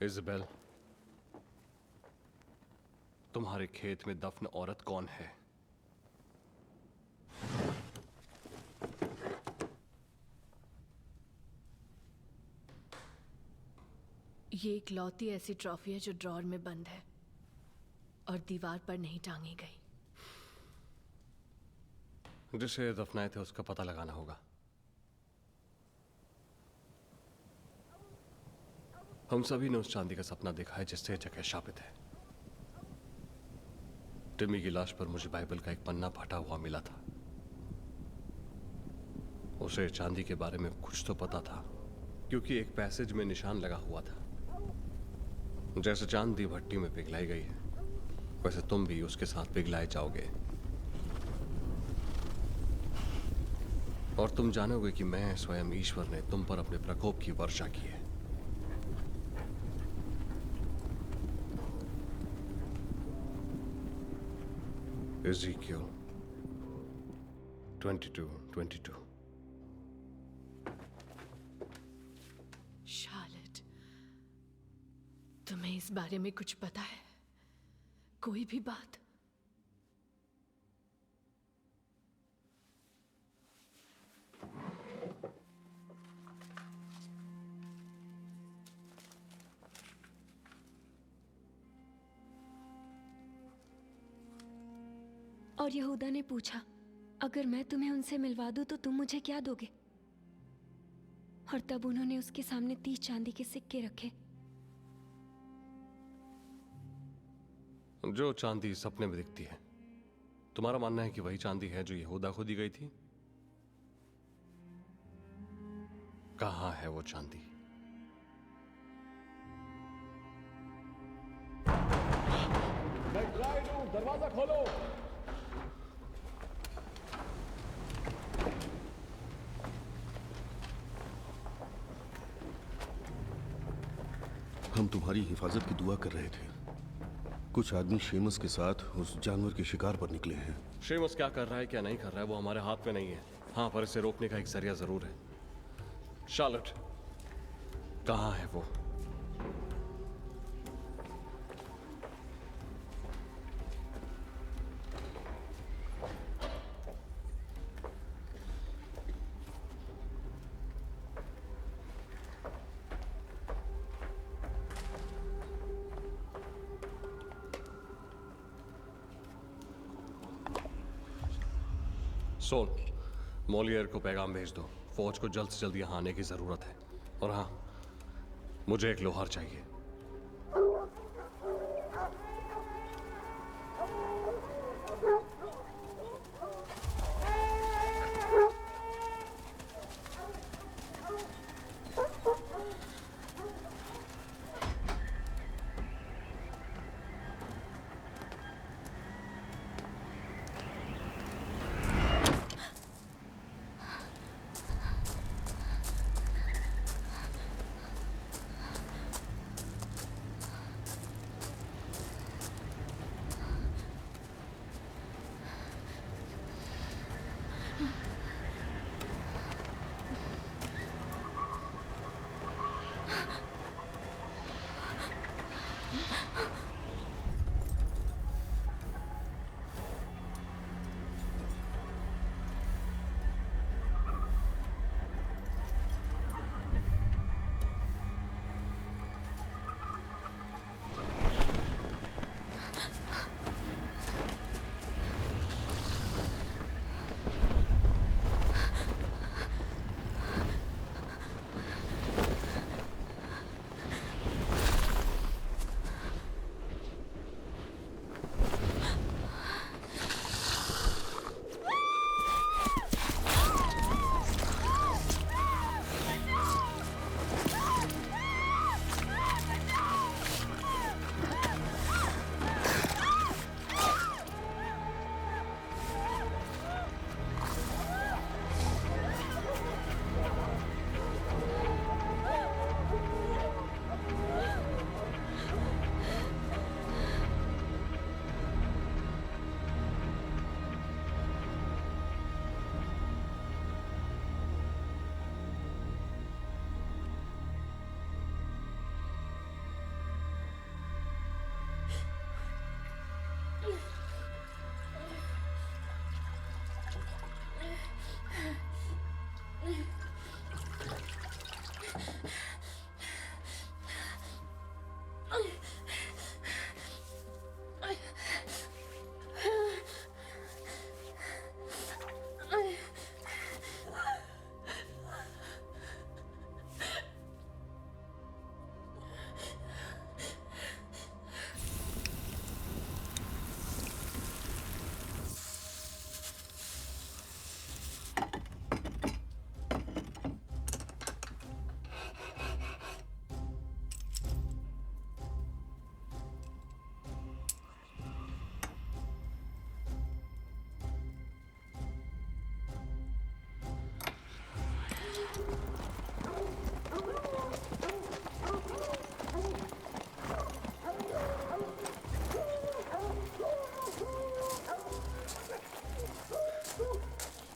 इज़ाबेल, तुम्हारे खेत में दफन औरत कौन है? ये इकलौती ऐसी ट्रॉफी है जो ड्रॉर में बंद है और दीवार पर नहीं टांगी गई। जिसे दफनाए थे उसका पता लगाना होगा। हम सभी ने उस चांदी का सपना देखा है जिससे जगह शापित है। टिमी की लाश पर मुझे बाइबल का एक पन्ना फटा हुआ मिला था। उसे चांदी के बारे में कुछ तो पता था क्योंकि एक पैसेज में निशान लगा हुआ था। जैसे चांदी भट्टी में पिघलाई गई है वैसे तुम भी उसके साथ पिघलाए जाओगे और तुम जानोगे कि मैं स्वयं ईश्वर ने तुम पर अपने प्रकोप की वर्षा की है। Ezekiel 22:22। शार्लेट, तुम्हें इस बारे में कुछ पता है? कोई भी बात? और यहूदा ने पूछा, अगर मैं तुम्हें उनसे मिलवा दूं तो तुम मुझे क्या दोगे? और तब उन्होंने उसके सामने 30 चांदी के सिक्के रखे। जो चांदी सपने में दिखती है, तुम्हारा मानना है कि वही चांदी है जो यहूदा को दी गई थी? कहाँ है वो चांदी? दरवाजा खोलो। हम तुम्हारी हिफाजत की दुआ कर रहे थे। कुछ आदमी शेमस के साथ उस जानवर के शिकार पर निकले हैं। शेमस क्या कर रहा है क्या नहीं कर रहा है वो हमारे हाथ में नहीं है। हाँ, पर इसे रोकने का एक जरिया जरूर है। शार्लेट, कहाँ है वो? सोन, मॉलियर को पैगाम भेज दो। फौज को जल्द से जल्द यहाँ आने की जरूरत है। और हाँ, मुझे एक लोहार चाहिए।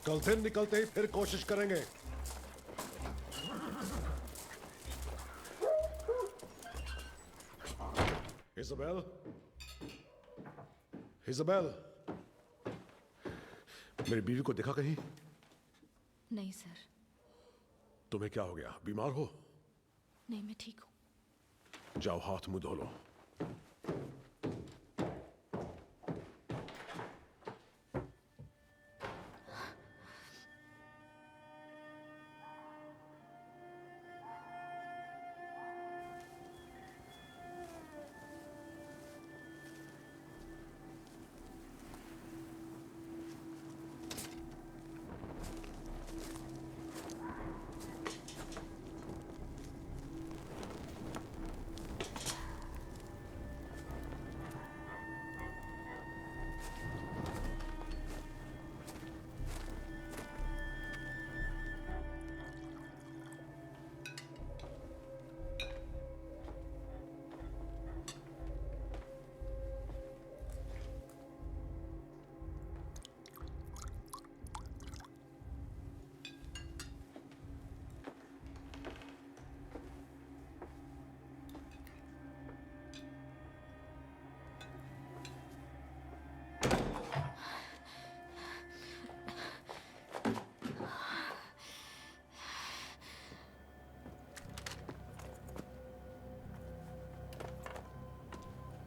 कल दिन निकलते ही फिर कोशिश करेंगे। इज़ाबेल, इज़ाबेल, मेरी बीवी को देखा कहीं? नहीं सर। तुम्हें क्या हो गया? बीमार हो? नहीं, मैं ठीक हूँ। जाओ हाथ मुंह धो लो।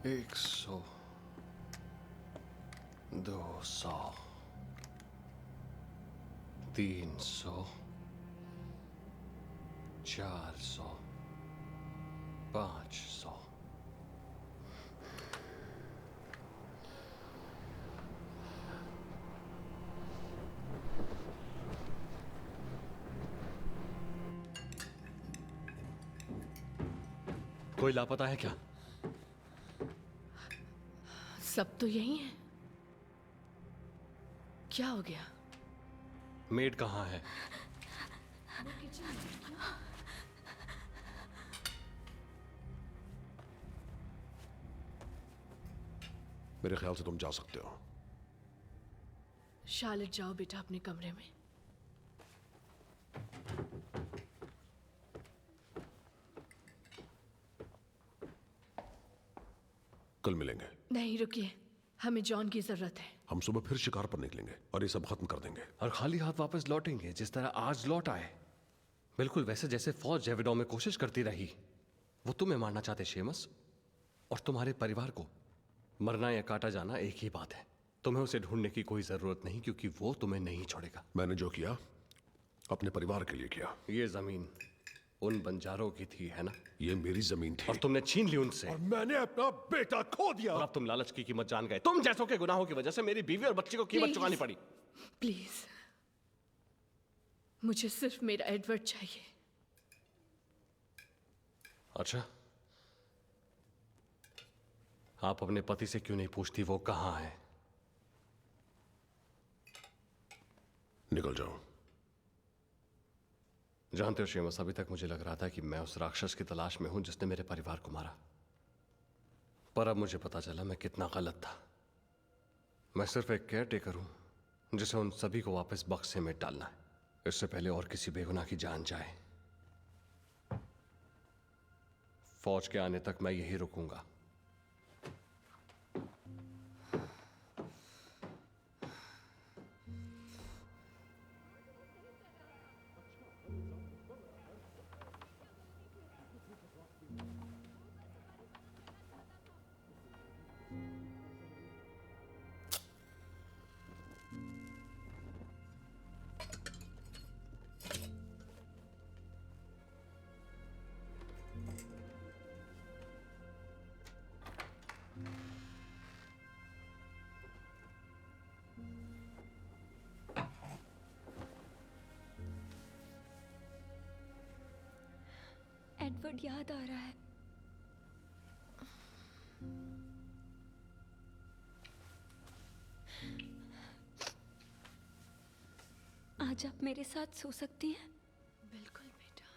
एक 100, 200, 300, 400, 500। कोई लापता है क्या? सब तो यही है। क्या हो गया? मेड कहाँ है? मेरे ख्याल से तुम जा सकते हो। शार्लेट, जाओ बेटा अपने कमरे में। कल मिलेंगे। नहीं, रुकिए, हमें जॉन की जरूरत है। हम सुबह फिर शिकार पर निकलेंगे और ये सब खत्म कर देंगे। और खाली हाथ वापस लौटेंगे जिस तरह आज लौट आए। बिल्कुल वैसे जैसे फौज जेविडो में कोशिश करती रही। वो तुम्हें मारना चाहते शेमस, और तुम्हारे परिवार को। मरना या काटा जाना एक ही बात है। तुम्हें उसे ढूंढने की कोई जरूरत नहीं, क्योंकि वो तुम्हें नहीं छोड़ेगा। मैंने जो किया अपने परिवार के लिए किया। ये जमीन उन बंजारों की थी, है ना? ये मेरी जमीन थी और तुमने छीन ली उनसे। और मैंने अपना बेटा खो दिया। और अब तुम लालच की कीमत जान गए। तुम जैसों के गुनाहों की वजह से मेरी बीवी और बच्ची को कीमत चुकानी पड़ी। प्लीज, मुझे सिर्फ मेरा एडवर्ड चाहिए। अच्छा, आप अपने पति से क्यों नहीं पूछती वो कहाँ है? निकल जाओ। जानते हो शेमस, अभी तक मुझे लग रहा था कि मैं उस राक्षस की तलाश में हूं जिसने मेरे परिवार को मारा। पर अब मुझे पता चला मैं कितना गलत था। मैं सिर्फ एक केयर टेकर हूं जिसे उन सभी को वापस बक्से में डालना है, इससे पहले और किसी बेगुनाह की जान जाए। फौज के आने तक मैं यही रुकूंगा। एडवर्ड याद आ रहा है। आज आप मेरे साथ सो सकती हैं? बिल्कुल बेटा।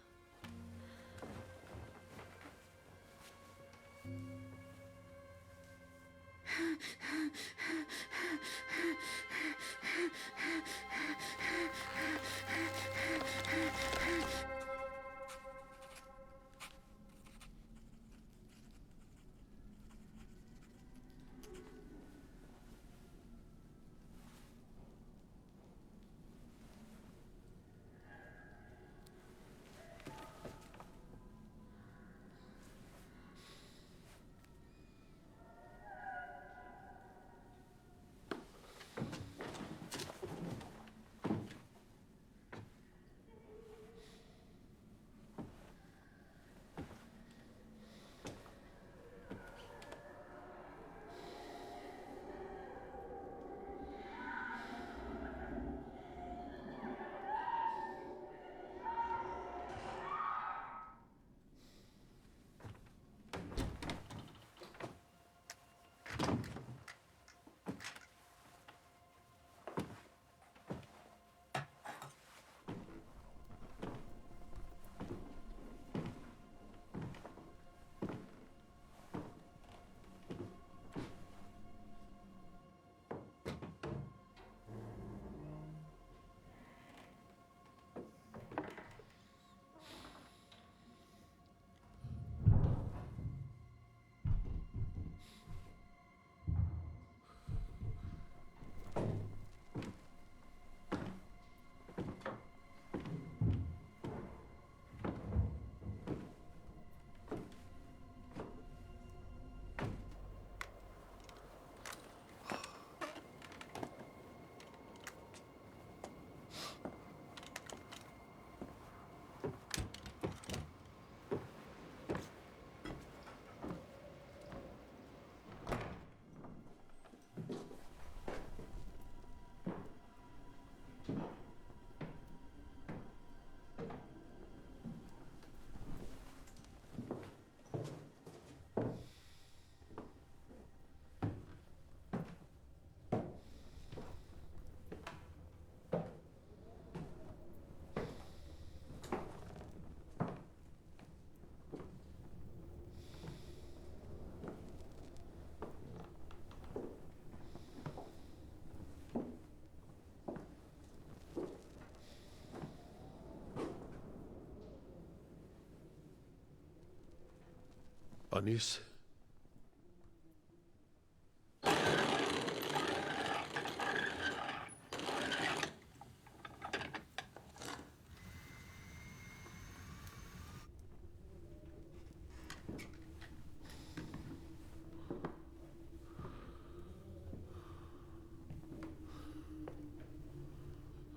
अनीस,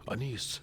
अनीस,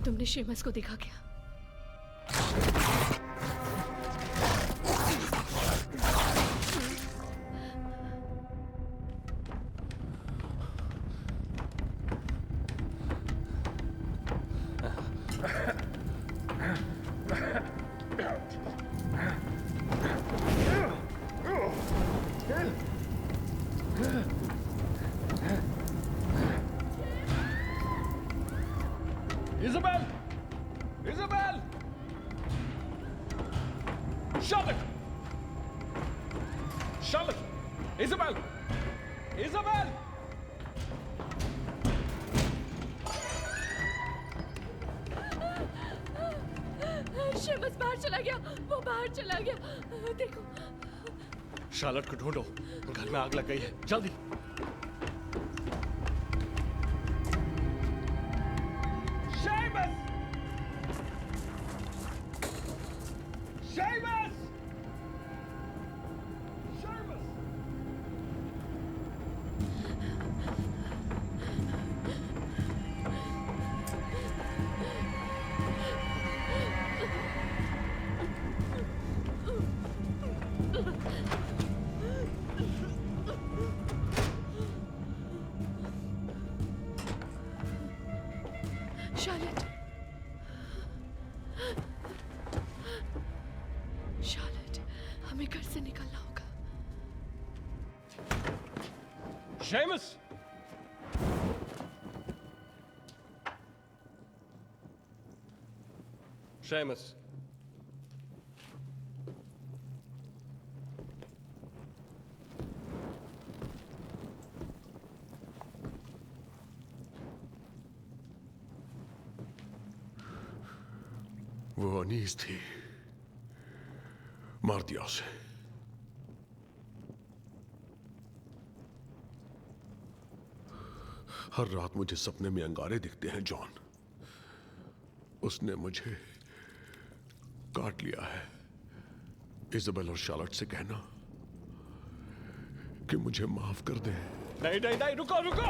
तुमने शेमस को देखा क्या? Isabel! Isabel! Charlotte! Charlotte! Isabel! Isabel! Sheamus बाहर चला गया, वो बाहर चला गया। देखो। शार्लेट को ढूंढो, घर में आग लग गई है, जल्दी। शार्लेट, शार्लेट, हमें घर से निकलना होगा। शेमस! शेमस! वो अनीस थी, मार दिया उसे। हर रात मुझे सपने में अंगारे दिखते हैं जॉन। उसने मुझे काट लिया है। इजाबेल और शार्लेट से कहना कि मुझे माफ कर दे। नहीं नहीं नहीं, रुको रुको।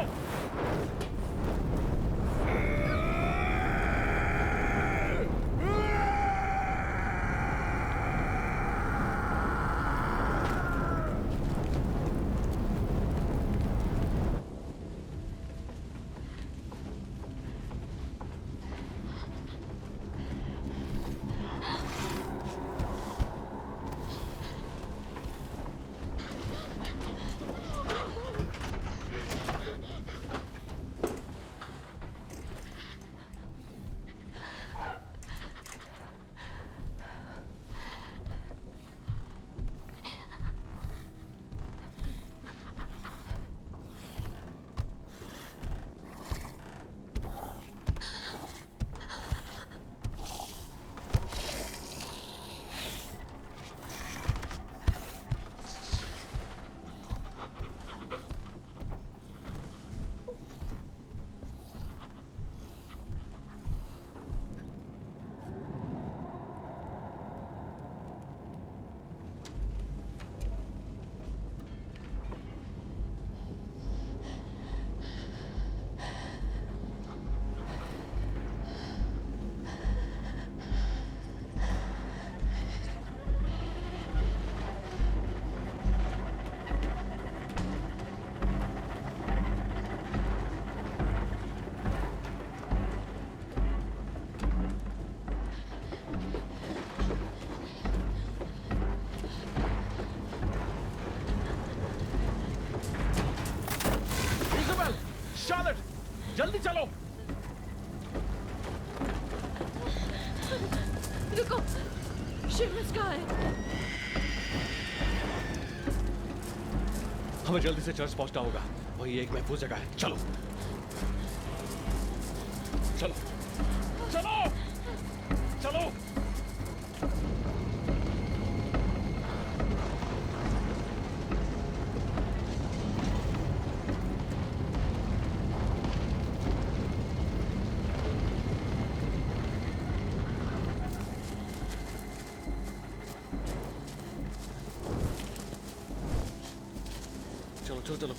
शार्लेट, जल्दी चलो। रुको, शेमस कहाँ है? हमें जल्दी से चर्च पहुंचना होगा, वही एक महफूज जगह है। चलो चलो चलो चलो। चलो चलो।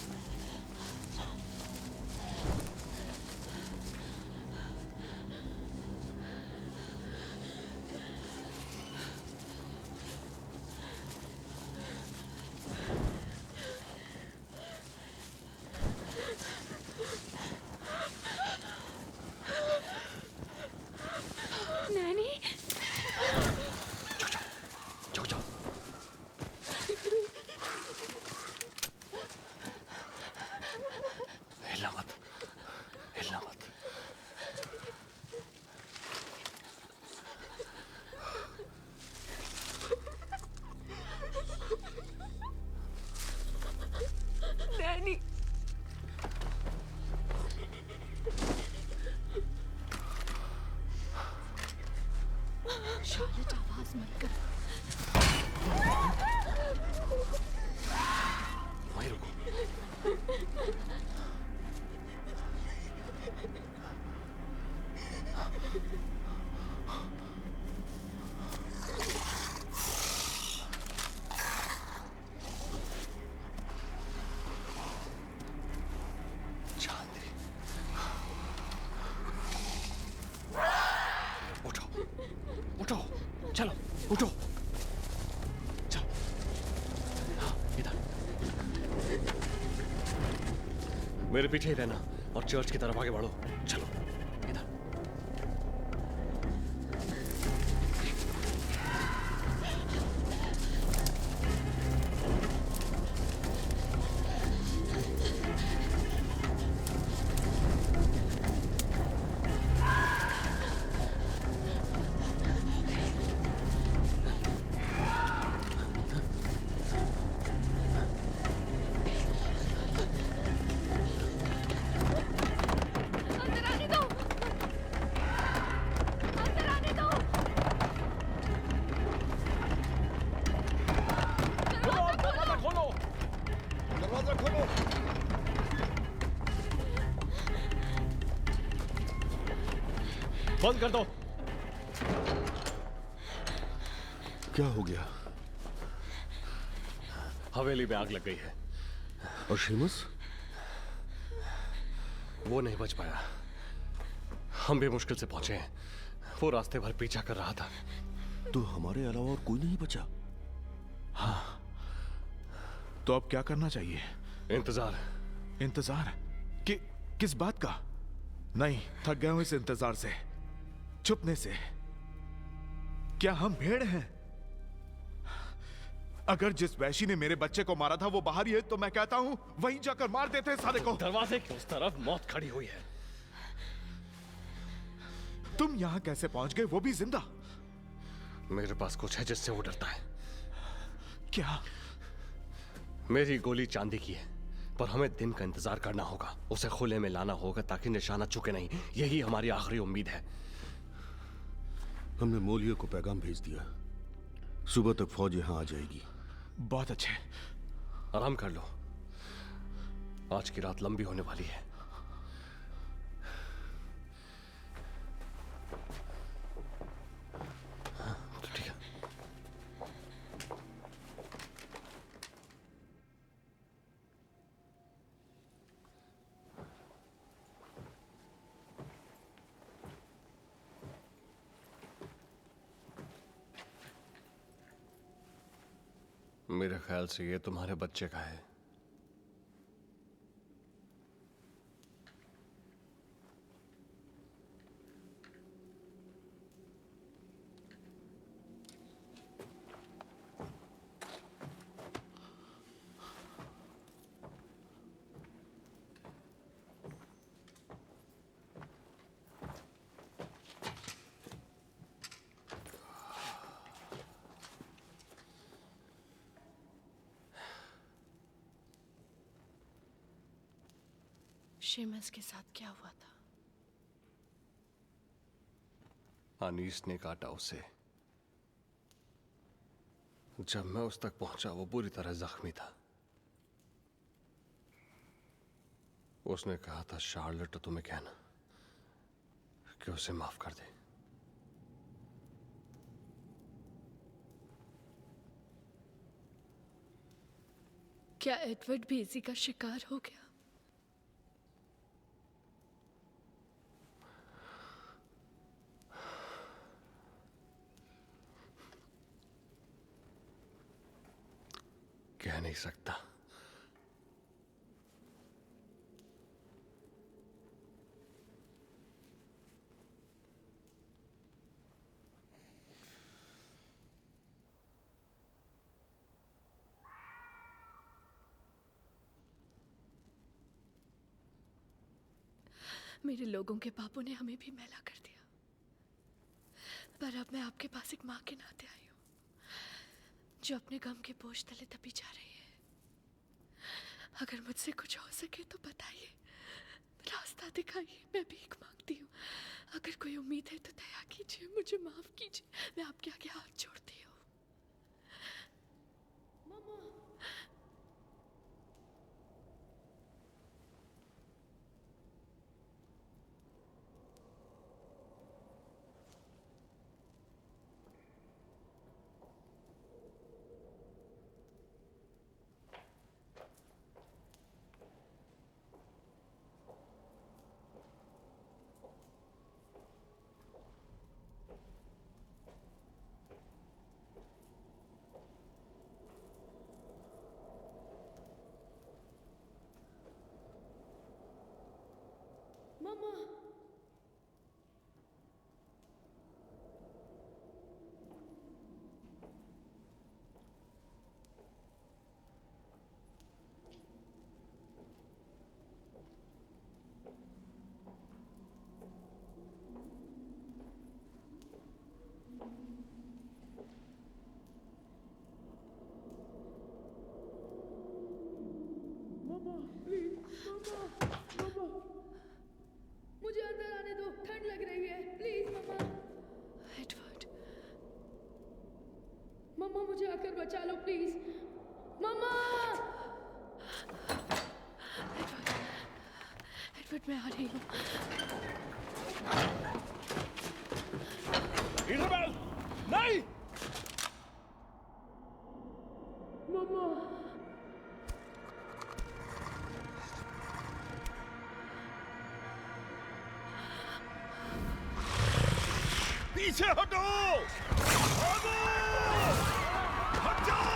नैनी, जाओ जाओ। फोर्स मत कर। वहीं रुको। उठो, चलो, उठो, चलो, हाँ, इधर। मेरे पीछे ही रहना और चर्च की तरफ आगे बढ़ो। चलो, इधर। बंद कर दो। क्या हो गया? हवेली में आग लग गई है। और शेमस? वो नहीं बच पाया। हम भी मुश्किल से पहुंचे हैं। वो रास्ते भर पीछा कर रहा था। तो हमारे अलावा और कोई नहीं बचा? हाँ। तो अब क्या करना चाहिए? इंतजार। इंतजार? किस बात का? नहीं, थक गया हूं इस इंतजार से, छुपने से। क्या हम भेड़ हैं? अगर जिस वैशी ने मेरे बच्चे को मारा था वो बाहर ही है तो मैं कहता हूं वहीं जाकर मार देते हैं साले को। दरवाजे की उस तरफ मौत खड़ी हुई है। तुम यहां कैसे पहुंच गए, वो भी जिंदा? मेरे पास कुछ है जिससे वो डरता है। क्या? मेरी गोली चांदी की है, पर हमें दिन का इंतजार करना होगा। उसे खुले में लाना होगा ताकि निशाना चुके नहीं। यही हमारी आखिरी उम्मीद है। हमने मोलियो को पैगाम भेज दिया। सुबह तक फौज यहां आ जाएगी। बहुत अच्छे। आराम कर लो, आज की रात लंबी होने वाली है। तो ठीक है। मेरे ख्याल से ये तुम्हारे बच्चे का है। शेमस के साथ क्या हुआ था? अनीस ने काटा उसे। जब मैं उस तक पहुंचा वो बुरी तरह जख्मी था। उसने कहा था शार्लेट तो तुम्हें कहना कि उसे माफ कर दे। क्या एडवर्ड भी इसी का शिकार हो गया? कह नहीं सकता। मेरे लोगों के पापों ने हमें भी मैला कर दिया, पर अब मैं आपके पास एक माँ के नाते आई हूँ जो अपने गम के बोझ तले दबी जा रही है। अगर मुझसे कुछ हो सके तो बताइए, रास्ता दिखाइए। मैं भीख मांगती हूँ, अगर कोई उम्मीद है तो दया कीजिए, मुझे माफ कीजिए। मैं आपके आगे हाथ जोड़ती हूँ। मम्मा मुझे अंदर आने दो, ठंड लग रही है, प्लीज मम्मा। एडवर्ड, मम्मा मुझे आकर बचा लो प्लीज, मम्मा। एडवर्ड मैं आ रही हूँ। इज़ाबेल, नहीं। मम्मा पीछे हटो, भागो, हट जाओ।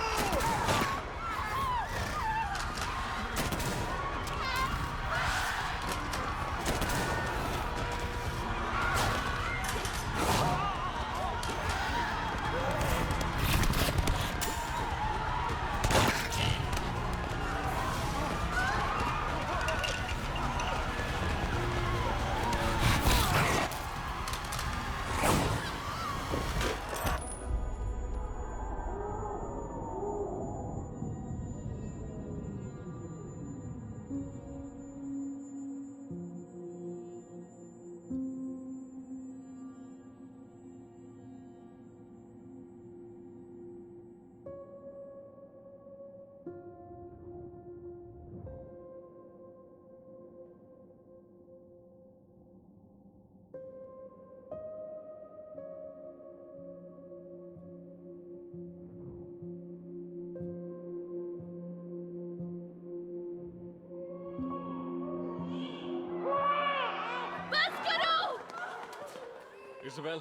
इज़ाबेल,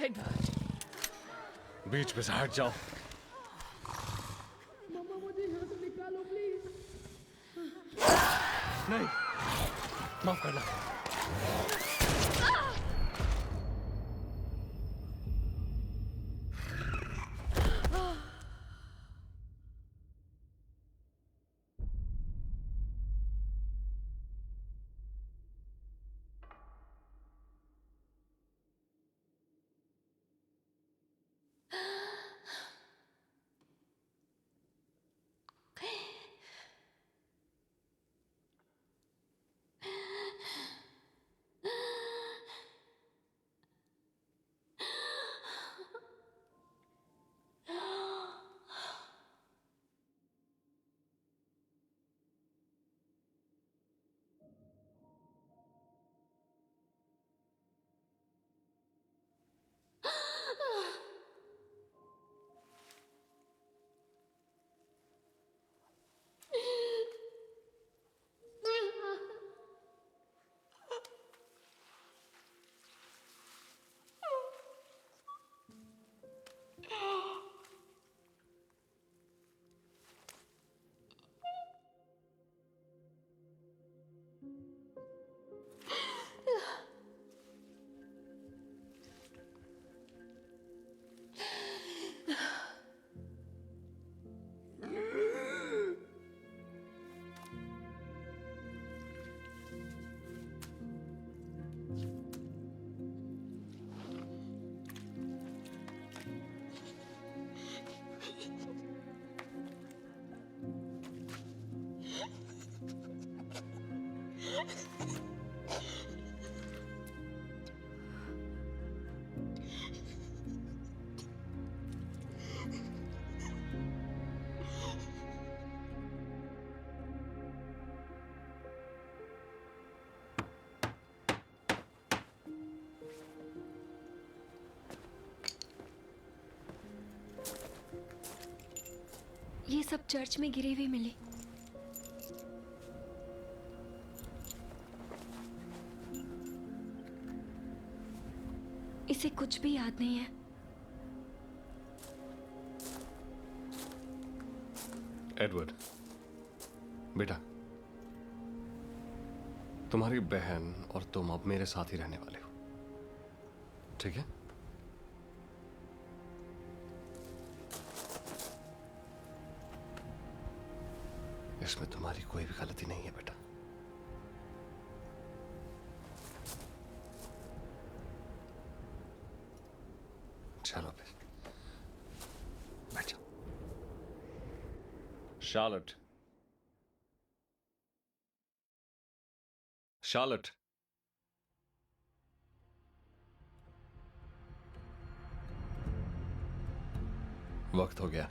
एडवर्ड बीच पे से हट जाओ। मम्मा मुझे यहाँ से निकालो प्लीज। नहीं, माफ करना। ये सब चर्च में गिरे हुए मिले। इसे कुछ भी याद नहीं है। एडवर्ड, बेटा, तुम्हारी बहन और तुम अब मेरे साथ ही रहने वाले हो, ठीक है? इसमें तुम्हारी कोई भी गलती नहीं है बेटा। चलो फिर बैठ जाओ। शार्लट, शार्लट, वक्त हो गया।